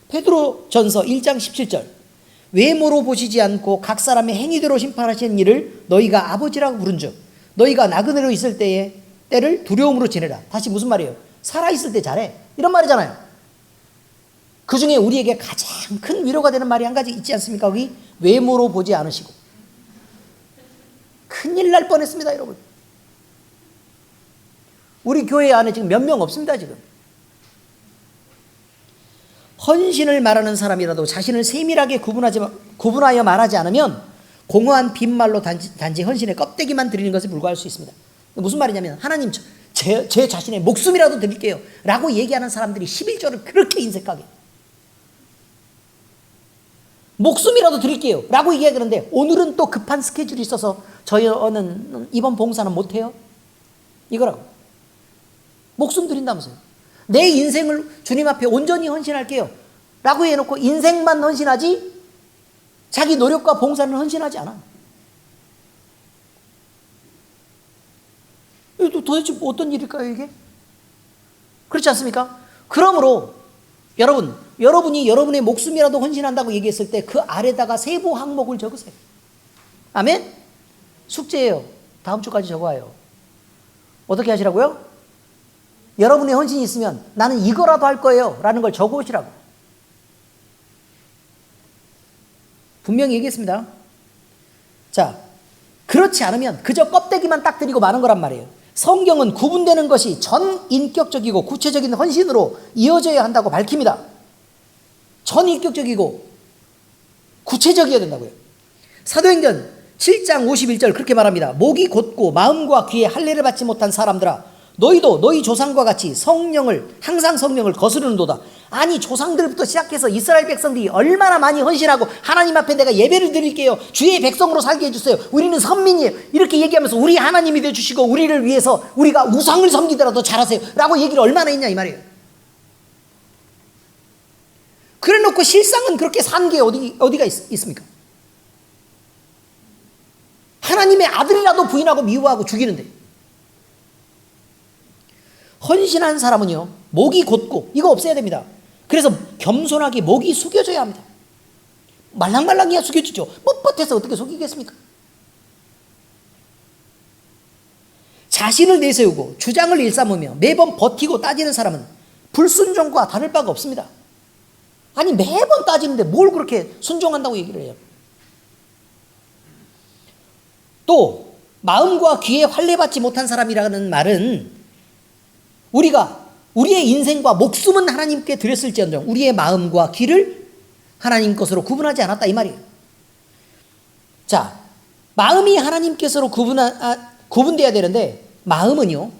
A: 베드로전서 1장 17절 외모로 보시지 않고 각 사람의 행위대로 심판하시는 일을 너희가 아버지라고 부른즉 너희가 나그네로 있을 때를 두려움으로 지내라. 다시 무슨 말이에요? 살아있을 때 잘해. 이런 말이잖아요. 그 중에 우리에게 가장 큰 위로가 되는 말이 한 가지 있지 않습니까? 거기 외모로 보지 않으시고. 큰일 날 뻔했습니다, 여러분. 우리 교회 안에 지금 몇 명 없습니다, 지금. 헌신을 말하는 사람이라도 자신을 세밀하게 구분하여 말하지 않으면 공허한 빈말로 단지 헌신의 껍데기만 드리는 것에 불과할 수 있습니다. 무슨 말이냐면 하나님 제 자신의 목숨이라도 드릴게요 라고 얘기하는 사람들이 11조를 그렇게 인색하게 목숨이라도 드릴게요 라고 얘기하는데 오늘은 또 급한 스케줄이 있어서 저는 이번 봉사는 못해요. 이거라고. 목숨 드린다면서요. 내 인생을 주님 앞에 온전히 헌신할게요 라고 해놓고 인생만 헌신하지 자기 노력과 봉사는 헌신하지 않아. 도대체 어떤 일일까요 이게? 그렇지 않습니까? 그러므로 여러분이 여러분의 목숨이라도 헌신한다고 얘기했을 때 그 아래다가 세부 항목을 적으세요. 아멘? 숙제예요. 다음 주까지 적어와요. 어떻게 하시라고요? 여러분의 헌신이 있으면 나는 이거라도 할 거예요 라는 걸 적어오시라고. 분명히 얘기했습니다. 자, 그렇지 않으면 그저 껍데기만 딱 드리고 마는 거란 말이에요. 성경은 구분되는 것이 전인격적이고 구체적인 헌신으로 이어져야 한다고 밝힙니다. 전인격적이고 구체적이어야 된다고요. 사도행전 7장 51절 그렇게 말합니다. 목이 곧고 마음과 귀에 할례를 받지 못한 사람들아 너희도 너희 조상과 같이 항상 성령을 거스르는도다. 아니 조상들부터 시작해서 이스라엘 백성들이 얼마나 많이 헌신하고 하나님 앞에 내가 예배를 드릴게요. 주의 백성으로 살게 해주세요. 우리는 선민이에요. 이렇게 얘기하면서 우리 하나님이 되어주시고 우리를 위해서 우리가 우상을 섬기더라도 잘하세요 라고 얘기를 얼마나 했냐 이 말이에요. 그래놓고 실상은 그렇게 산 게 어디가 있습니까? 하나님의 아들이라도 부인하고 미워하고 죽이는데. 헌신한 사람은요 목이 곧고 이거 없애야 됩니다. 그래서 겸손하게 목이 숙여져야 합니다. 말랑말랑해야 숙여지죠. 뻣뻣해서 어떻게 숙이겠습니까? 자신을 내세우고 주장을 일삼으며 매번 버티고 따지는 사람은 불순종과 다를 바가 없습니다. 아니 매번 따지는데 뭘 그렇게 순종한다고 얘기를 해요. 또 마음과 귀에 환례받지 못한 사람이라는 말은 우리가 우리의 인생과 목숨은 하나님께 드렸을지언정 우리의 마음과 귀를 하나님 것으로 구분하지 않았다 이 말이에요. 자, 마음이 하나님께서로 구분돼야 되는데 마음은요.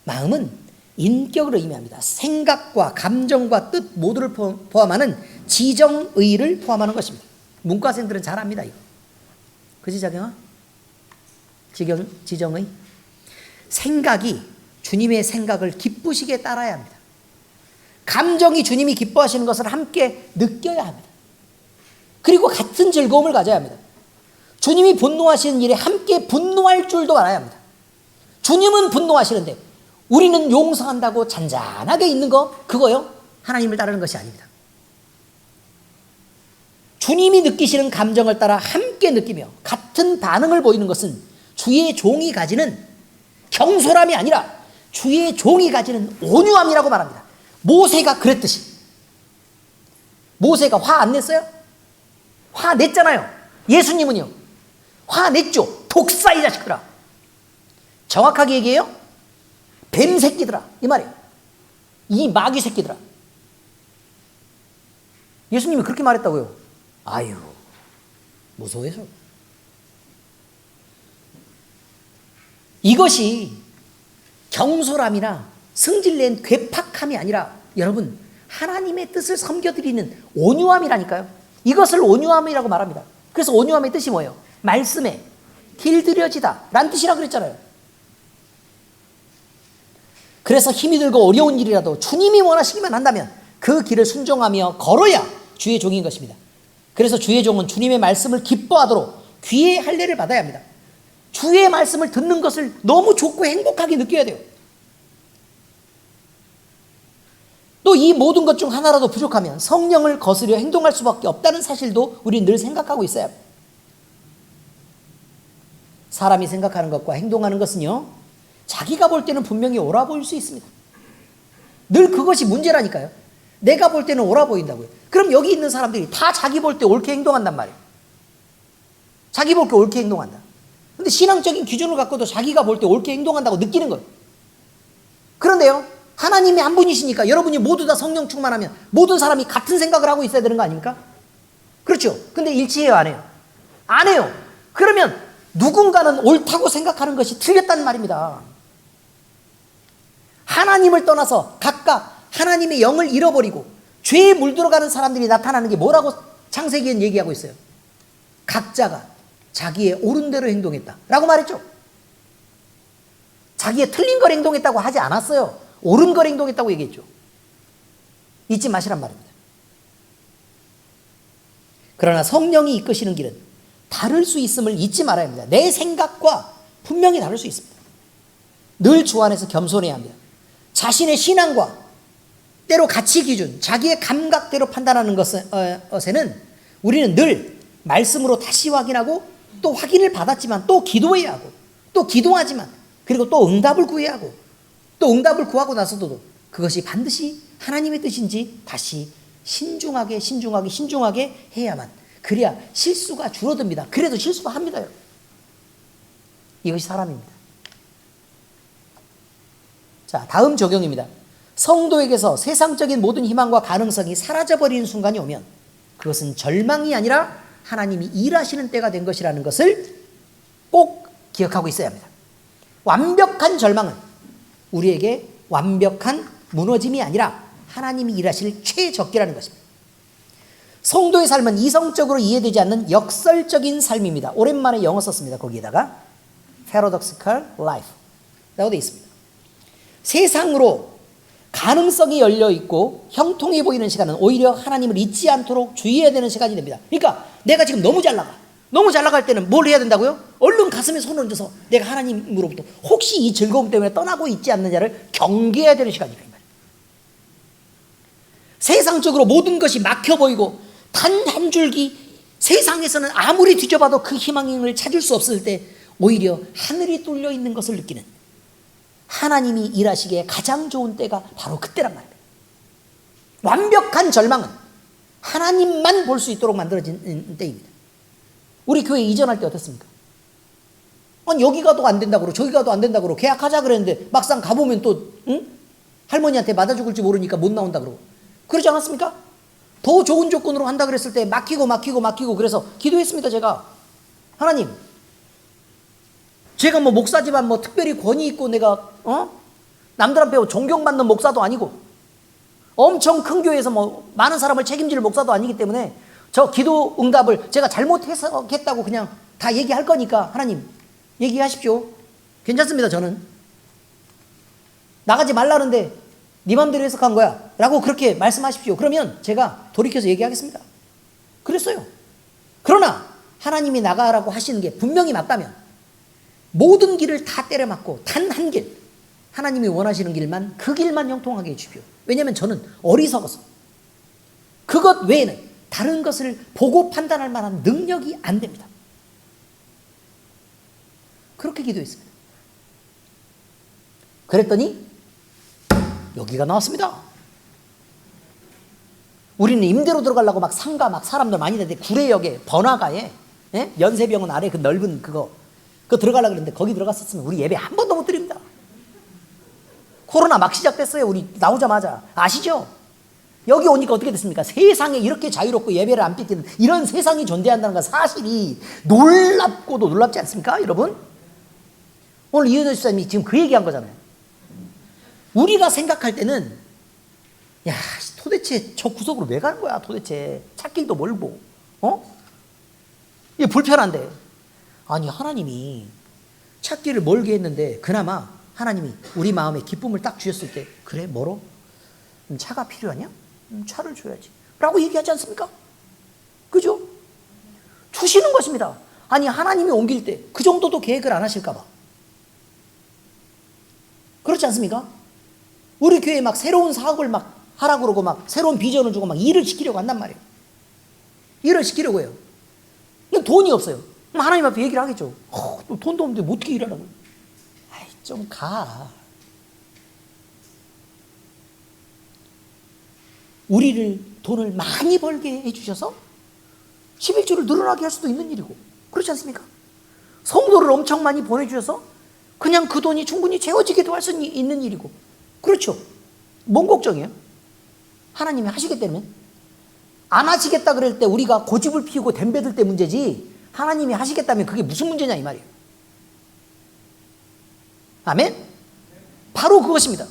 A: 마음은 인격을 의미합니다. 생각과 감정과 뜻 모두를 포함하는 지정의를 포함하는 것입니다. 문과생들은 잘 압니다 이거. 그지 자경아? 지정의? 생각이 주님의 생각을 기쁘시게 따라야 합니다. 감정이 주님이 기뻐하시는 것을 함께 느껴야 합니다. 그리고 같은 즐거움을 가져야 합니다. 주님이 분노하시는 일에 함께 분노할 줄도 알아야 합니다. 주님은 분노하시는데 우리는 용서한다고 잔잔하게 있는 거 그거요? 하나님을 따르는 것이 아닙니다. 주님이 느끼시는 감정을 따라 함께 느끼며 같은 반응을 보이는 것은 주의 종이 가지는 경솔함이 아니라 주의 종이 가지는 온유함이라고 말합니다. 모세가 그랬듯이. 모세가 화 안 냈어요? 화 냈잖아요. 예수님은요. 화 냈죠. 독사 이 자식들아. 정확하게 얘기해요. 뱀 새끼들아 이 말이에요. 이 마귀 새끼들아. 예수님이 그렇게 말했다고요. 아유 무서워해서. 이것이 경솔함이나 승질낸 괴팍함이 아니라 여러분 하나님의 뜻을 섬겨드리는 온유함이라니까요. 이것을 온유함이라고 말합니다. 그래서 온유함의 뜻이 뭐예요? 말씀에 길들여지다 라는 뜻이라 그랬잖아요. 그래서 힘이 들고 어려운 일이라도 주님이 원하시기만 한다면 그 길을 순종하며 걸어야 주의 종인 것입니다. 그래서 주의 종은 주님의 말씀을 기뻐하도록 귀의 할례를 받아야 합니다. 주의 말씀을 듣는 것을 너무 좋고 행복하게 느껴야 돼요. 또 이 모든 것 중 하나라도 부족하면 성령을 거스려 행동할 수밖에 없다는 사실도 우리는 늘 생각하고 있어야 합니다. 사람이 생각하는 것과 행동하는 것은요, 자기가 볼 때는 분명히 옳아 보일 수 있습니다. 늘 그것이 문제라니까요. 내가 볼 때는 옳아 보인다고요. 그럼 여기 있는 사람들이 다 자기 볼 때 옳게 행동한단 말이에요. 자기 볼 때 옳게 행동한다. 근데 신앙적인 기준을 갖고도 자기가 볼 때 옳게 행동한다고 느끼는 거예요. 그런데요, 하나님이 한 분이시니까 여러분이 모두 다 성령 충만하면 모든 사람이 같은 생각을 하고 있어야 되는 거 아닙니까? 그렇죠. 근데 일치해요, 안 해요? 안 해요. 그러면 누군가는 옳다고 생각하는 것이 틀렸단 말입니다. 하나님을 떠나서 각각 하나님의 영을 잃어버리고 죄에 물들어가는 사람들이 나타나는 게 뭐라고 창세기엔 얘기하고 있어요? 각자가 자기의 옳은 대로 행동했다라고 말했죠. 자기의 틀린 걸 행동했다고 하지 않았어요. 옳은 걸 행동했다고 얘기했죠. 잊지 마시란 말입니다. 그러나 성령이 이끄시는 길은 다를 수 있음을 잊지 말아야 합니다. 내 생각과 분명히 다를 수 있습니다. 늘 주 안에서 겸손해야 합니다. 자신의 신앙과 때로 가치 기준, 자기의 감각대로 판단하는 것에는 우리는 늘 말씀으로 다시 확인하고 또 확인을 받았지만 또 기도해야 하고 또 기도하지만 그리고 또 응답을 구해야 하고 또 응답을 구하고 나서도 그것이 반드시 하나님의 뜻인지 다시 신중하게 해야만, 그래야 실수가 줄어듭니다. 그래도 실수도 합니다. 이것이 사람입니다. 자, 다음 적용입니다. 성도에게서 세상적인 모든 희망과 가능성이 사라져버리는 순간이 오면 그것은 절망이 아니라 하나님이 일하시는 때가 된 것이라는 것을 꼭 기억하고 있어야 합니다. 완벽한 절망은 우리에게 완벽한 무너짐이 아니라 하나님이 일하실 최적기라는 것입니다. 성도의 삶은 이성적으로 이해되지 않는 역설적인 삶입니다. 오랜만에 영어 썼습니다. 거기에다가 paradoxical life 라고 되어 있습니다. 세상으로 가능성이 열려있고 형통해 보이는 시간은 오히려 하나님을 잊지 않도록 주의해야 되는 시간이 됩니다. 그러니까 내가 지금 너무 잘 나갈 때는 뭘 해야 된다고요? 얼른 가슴에 손을 얹어서 내가 하나님으로부터 혹시 이 즐거움 때문에 떠나고 있지 않느냐를 경계해야 되는 시간이다. 세상적으로 모든 것이 막혀 보이고 단 한 줄기 세상에서는 아무리 뒤져봐도 그 희망을 찾을 수 없을 때 오히려 하늘이 뚫려 있는 것을 느끼는, 하나님이 일하시기에 가장 좋은 때가 바로 그때란 말입니다. 완벽한 절망은 하나님만 볼 수 있도록 만들어진 때입니다. 우리 교회 이전할 때 어땠습니까? 아니 여기 가도 안 된다고 그러고 저기 가도 안 된다고 그러고 계약하자 그랬는데 막상 가보면 또 할머니한테 맞아 죽을지 모르니까 못 나온다 그러고 그러지 않았습니까? 더 좋은 조건으로 한다 그랬을 때 막히고 그래서 기도했습니다. 제가 하나님, 제가 뭐 목사지만 뭐 특별히 권위 있고 내가 남들한테 존경받는 목사도 아니고 엄청 큰 교회에서 뭐 많은 사람을 책임질 목사도 아니기 때문에 저 기도 응답을 제가 잘못했다고 그냥 다 얘기할 거니까 하나님 얘기하십시오. 괜찮습니다. 저는 나가지 말라는데 네 맘대로 해석한 거야 라고 그렇게 말씀하십시오. 그러면 제가 돌이켜서 얘기하겠습니다. 그랬어요. 그러나 하나님이 나가라고 하시는 게 분명히 맞다면 모든 길을 다 때려막고 단 한 길, 하나님이 원하시는 길만, 그 길만 형통하게 해주십시오. 왜냐하면 저는 어리석어서 그것 외에는 다른 것을 보고 판단할 만한 능력이 안 됩니다. 그렇게 기도했습니다. 그랬더니 여기가 나왔습니다. 우리는 임대로 들어가려고 막 상가 막 사람들 많이 되는데 구례역에 번화가에 연세병원 아래 그 넓은 그거 들어가려고 그랬는데 거기 들어갔었으면 우리 예배 한 번도 못 드립니다. 코로나 막 시작됐어요. 우리 나오자마자. 아시죠? 여기 오니까 어떻게 됐습니까? 세상에 이렇게 자유롭고 예배를 안 뺏기는 이런 세상이 존재한다는 건 사실이 놀랍고도 놀랍지 않습니까? 여러분? 오늘 이은혜 집사님이 지금 그 얘기한 거잖아요. 우리가 생각할 때는 야 도대체 저 구석으로 왜 가는 거야 도대체 찾길도 멀고 이게 불편한데 아니 하나님이 찾기를 멀게 했는데 그나마 하나님이 우리 마음에 기쁨을 딱 주셨을 때 그래 멀어? 차가 필요하냐? 차를 줘야지 라고 얘기하지 않습니까? 그죠? 주시는 것입니다. 아니 하나님이 옮길 때 그 정도도 계획을 안 하실까 봐 그렇지 않습니까? 우리 교회에 막 새로운 사업을 막 하라고 그러고 막 새로운 비전을 주고 막 일을 시키려고 한단 말이에요. 일을 시키려고 해요. 근데 돈이 없어요. 그럼 하나님 앞에 얘기를 하겠죠. 돈도 없는데 어떻게 일하라고. 아이, 좀 가. 우리를 돈을 많이 벌게 해주셔서 11조를 늘어나게 할 수도 있는 일이고 그렇지 않습니까? 성도를 엄청 많이 보내주셔서 그냥 그 돈이 충분히 채워지게도 할 수 있는 일이고 그렇죠. 뭔 걱정이에요? 하나님이 하시겠다면 안 하시겠다 그럴 때 우리가 고집을 피우고 덤벼들 때 문제지 하나님이 하시겠다면 그게 무슨 문제냐 이 말이에요. 아멘? 바로 그것입니다.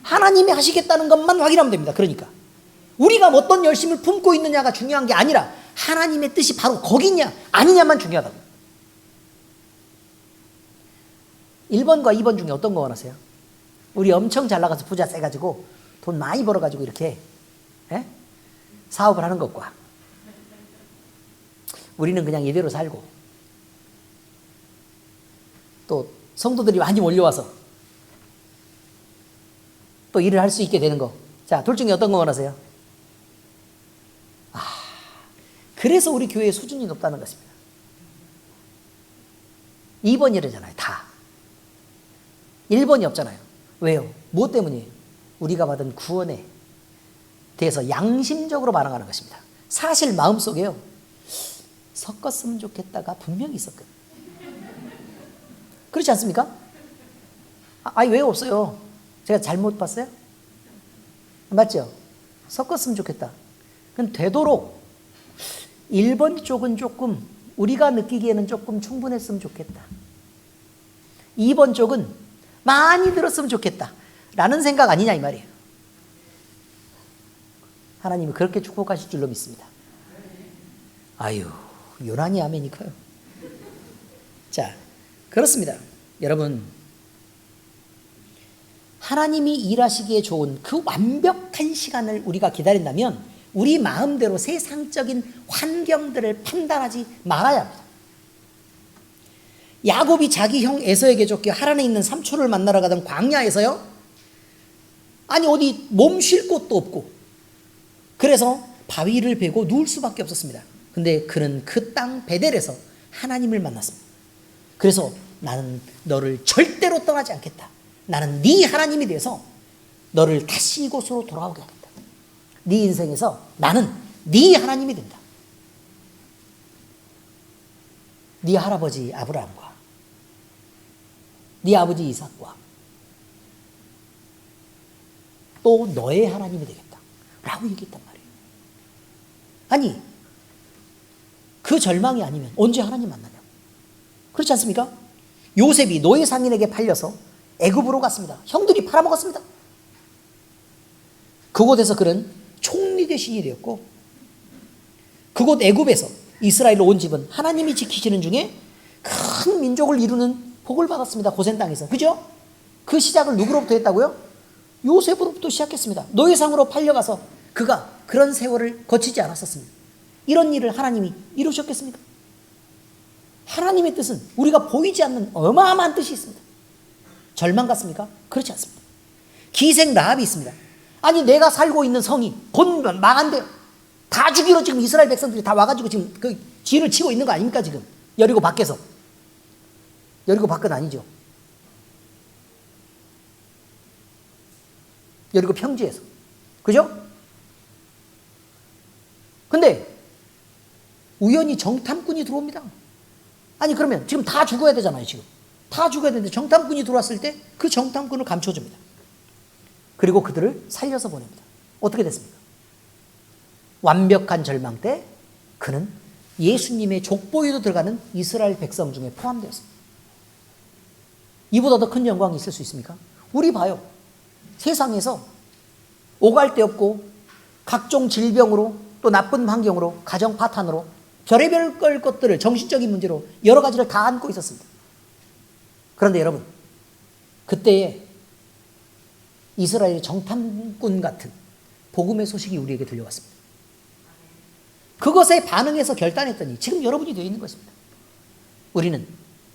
A: 하나님이 하시겠다는 것만 확인하면 됩니다. 그러니까 우리가 어떤 열심을 품고 있느냐가 중요한 게 아니라 하나님의 뜻이 바로 거기 있냐 아니냐만 중요하다고. 1번과 2번 중에 어떤 거 원하세요? 우리 엄청 잘 나가서 부자 세가지고 돈 많이 벌어가지고 이렇게 사업을 하는 것과 우리는 그냥 이대로 살고 또 성도들이 많이 몰려와서 또 일을 할 수 있게 되는 거. 자, 둘 중에 어떤 거 원하세요? 그래서 우리 교회의 수준이 높다는 것입니다. 2번이라잖아요. 다. 1번이 없잖아요. 왜요? 무엇 때문이에요? 우리가 받은 구원에 대해서 양심적으로 반응하는 것입니다. 사실 마음속에요. 섞었으면 좋겠다가 분명히 있었거든요. 그렇지 않습니까? 아니 왜 없어요? 제가 잘못 봤어요? 맞죠? 섞었으면 좋겠다. 그럼 되도록 1번 쪽은 조금 우리가 느끼기에는 조금 충분했으면 좋겠다. 2번 쪽은 많이 들었으면 좋겠다 라는 생각 아니냐 이 말이에요. 하나님이 그렇게 축복하실 줄로 믿습니다. 아유 요란히 아멘이 커요. 자 그렇습니다. 여러분 하나님이 일하시기에 좋은 그 완벽한 시간을 우리가 기다린다면 우리 마음대로 세상적인 환경들을 판단하지 말아야 합니다. 야곱이 자기 형 에서에게 쫓겨 하란에 있는 삼촌을 만나러 가던 광야에서요. 아니 어디 몸 쉴 곳도 없고 그래서 바위를 베고 누울 수밖에 없었습니다. 근데 그는 그 땅 베델에서 하나님을 만났습니다. 그래서 나는 너를 절대로 떠나지 않겠다. 나는 네 하나님이 돼서 너를 다시 이곳으로 돌아오게 하겠다. 네 인생에서 나는 네 하나님이 된다. 네 할아버지 아브라함과 네 아버지 이삭과 또 너의 하나님이 되겠다 라고 얘기했단 말이에요. 아니 그 절망이 아니면 언제 하나님 만나냐고. 그렇지 않습니까? 요셉이 노예 상인에게 팔려서 애굽으로 갔습니다. 형들이 팔아먹었습니다. 그곳에서 그는 총리 대신이 되었고, 그곳 애굽에서 이스라엘로 온 집은 하나님이 지키시는 중에 큰 민족을 이루는 복을 받았습니다. 고센 땅에서. 그죠? 그 시작을 누구로부터 했다고요? 요셉으로부터 시작했습니다. 노예상으로 팔려가서 그가 그런 세월을 거치지 않았었습니다. 이런 일을 하나님이 이루셨겠습니까? 하나님의 뜻은 우리가 보이지 않는 어마어마한 뜻이 있습니다. 절망 같습니까? 그렇지 않습니다. 기생 라합이 있습니다. 아니 내가 살고 있는 성이 곧 망한대요. 다 죽이러 지금 이스라엘 백성들이 다 와가지고 지금 그 진을 치고 있는 거 아닙니까 지금? 여리고 밖에서. 여리고 밖은 아니죠. 여리고 평지에서. 그죠? 근데 우연히 정탐꾼이 들어옵니다. 아니 그러면 지금 다 죽어야 되잖아요. 지금 다 죽어야 되는데 정탐꾼이 들어왔을 때 그 정탐꾼을 감춰줍니다. 그리고 그들을 살려서 보냅니다. 어떻게 됐습니까? 완벽한 절망 때 그는 예수님의 족보에도 들어가는 이스라엘 백성 중에 포함되었습니다. 이보다 더 큰 영광이 있을 수 있습니까? 우리 봐요. 세상에서 오갈 데 없고 각종 질병으로 또 나쁜 환경으로 가정 파탄으로 별의별 것들을 정신적인 문제로 여러 가지를 다 안고 있었습니다. 그런데 여러분 그때에 이스라엘의 정탐꾼 같은 복음의 소식이 우리에게 들려왔습니다. 그것에 반응해서 결단했더니 지금 여러분이 되어 있는 것입니다. 우리는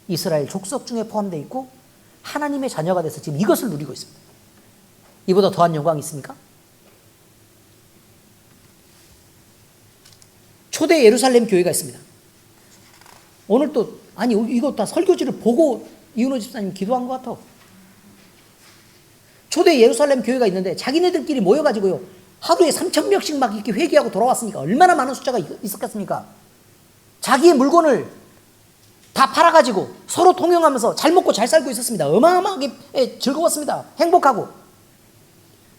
A: 이스라엘 족속 중에 포함되어 있고 하나님의 자녀가 돼서 지금 이것을 누리고 있습니다. 이보다 더한 영광이 있습니까? 초대 예루살렘 교회가 있습니다. 오늘 또 아니 이거 다 설교지를 보고 이은호 집사님 기도한 것 같아. 초대 예루살렘 교회가 있는데 자기네들끼리 모여가지고요 하루에 3,000명씩 막 이렇게 회개하고 돌아왔으니까 얼마나 많은 숫자가 있었겠습니까? 자기의 물건을 다 팔아가지고 서로 통용하면서 잘 먹고 잘 살고 있었습니다. 어마어마하게 즐거웠습니다. 행복하고.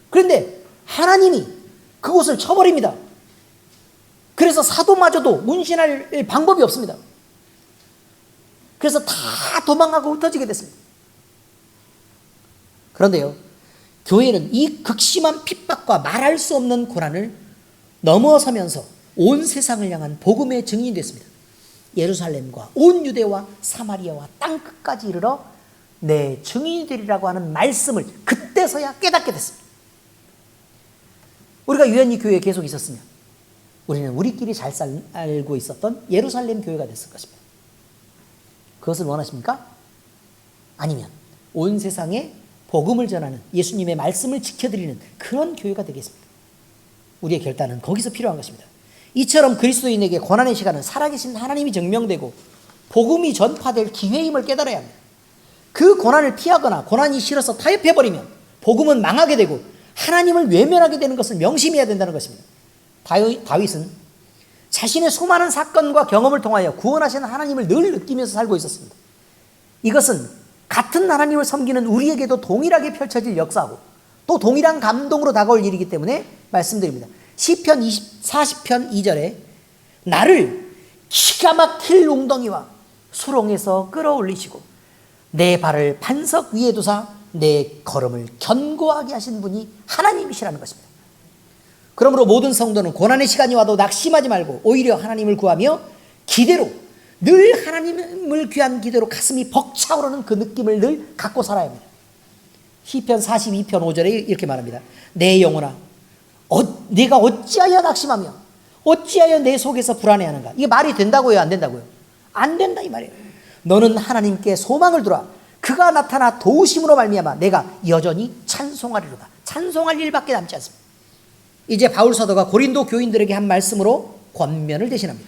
A: 그런데 하나님이 그곳을 쳐버립니다. 그래서 사도마저도 문신할 방법이 없습니다. 그래서 다 도망가고 흩어지게 됐습니다. 그런데요 교회는 이 극심한 핍박과 말할 수 없는 고난을 넘어서면서 온 세상을 향한 복음의 증인이 됐습니다. 예루살렘과 온 유대와 사마리아와 땅끝까지 이르러 내 증인이 되리라고 하는 말씀을 그때서야 깨닫게 됐습니다. 우리가 유연히 교회에 계속 있었으면 우리는 우리끼리 잘 살고 있었던 예루살렘 교회가 됐을 것입니다. 그것을 원하십니까? 아니면 온 세상에 복음을 전하는 예수님의 말씀을 지켜드리는 그런 교회가 되겠습니다. 우리의 결단은 거기서 필요한 것입니다. 이처럼 그리스도인에게 고난의 시간은 살아계신 하나님이 증명되고 복음이 전파될 기회임을 깨달아야 합니다. 그 고난을 피하거나 고난이 싫어서 타협해버리면 복음은 망하게 되고 하나님을 외면하게 되는 것을 명심해야 된다는 것입니다. 다윗은 자신의 수많은 사건과 경험을 통하여 구원하시는 하나님을 늘 느끼면서 살고 있었습니다. 이것은 같은 하나님을 섬기는 우리에게도 동일하게 펼쳐질 역사고 또 동일한 감동으로 다가올 일이기 때문에 말씀드립니다. 시편 40편 2절에 나를 기가 막힐 웅덩이와 수렁에서 끌어올리시고 내 발을 반석 위에 두사 내 걸음을 견고하게 하신 분이 하나님이시라는 것입니다. 그러므로 모든 성도는 고난의 시간이 와도 낙심하지 말고 오히려 하나님을 구하며 기대로 늘 하나님을 귀한 기대로 가슴이 벅차오르는 그 느낌을 늘 갖고 살아야 합니다. 시편 42편 5절에 이렇게 말합니다. 내 영혼아 내가 어찌하여 낙심하며 어찌하여 내 속에서 불안해하는가. 이게 말이 된다고요 안 된다고요? 안 된다 이 말이에요. 너는 하나님께 소망을 두라. 그가 나타나 도우심으로 말미암아 내가 여전히 찬송하리로다. 찬송할 일밖에 남지 않습니다. 이제 바울 사도가 고린도 교인들에게 한 말씀으로 권면을 대신합니다.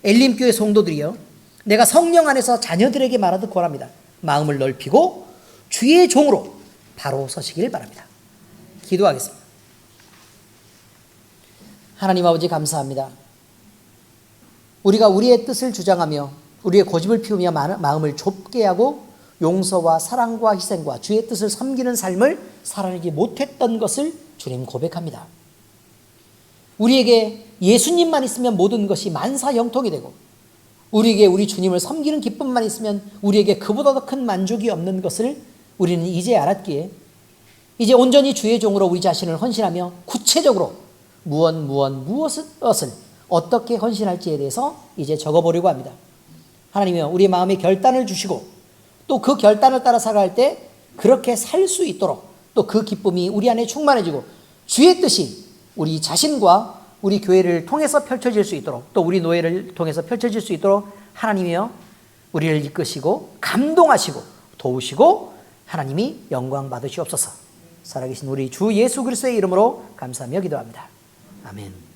A: 엘림교회 성도들이여 내가 성령 안에서 자녀들에게 말하듯 권합니다. 마음을 넓히고 주의 종으로 바로 서시길 바랍니다. 기도하겠습니다. 하나님 아버지 감사합니다. 우리가 우리의 뜻을 주장하며 우리의 고집을 피우며 마음을 좁게 하고 용서와 사랑과 희생과 주의 뜻을 섬기는 삶을 살아내지 못했던 것을 주님 고백합니다. 우리에게 예수님만 있으면 모든 것이 만사형통이 되고 우리에게 우리 주님을 섬기는 기쁨만 있으면 우리에게 그보다 더 큰 만족이 없는 것을 우리는 이제 알았기에 이제 온전히 주의 종으로 우리 자신을 헌신하며 구체적으로 무엇을 어떻게 헌신할지에 대해서 이제 적어보려고 합니다. 하나님이여 우리 마음에 결단을 주시고 또 그 결단을 따라 살아갈 때 그렇게 살 수 있도록 또 그 기쁨이 우리 안에 충만해지고 주의 뜻이 우리 자신과 우리 교회를 통해서 펼쳐질 수 있도록 또 우리 노예를 통해서 펼쳐질 수 있도록 하나님이여 우리를 이끄시고 감동하시고 도우시고 하나님이 영광 받으시옵소서. 살아계신 우리 주 예수 그리스도의 이름으로 감사하며 기도합니다. 아멘.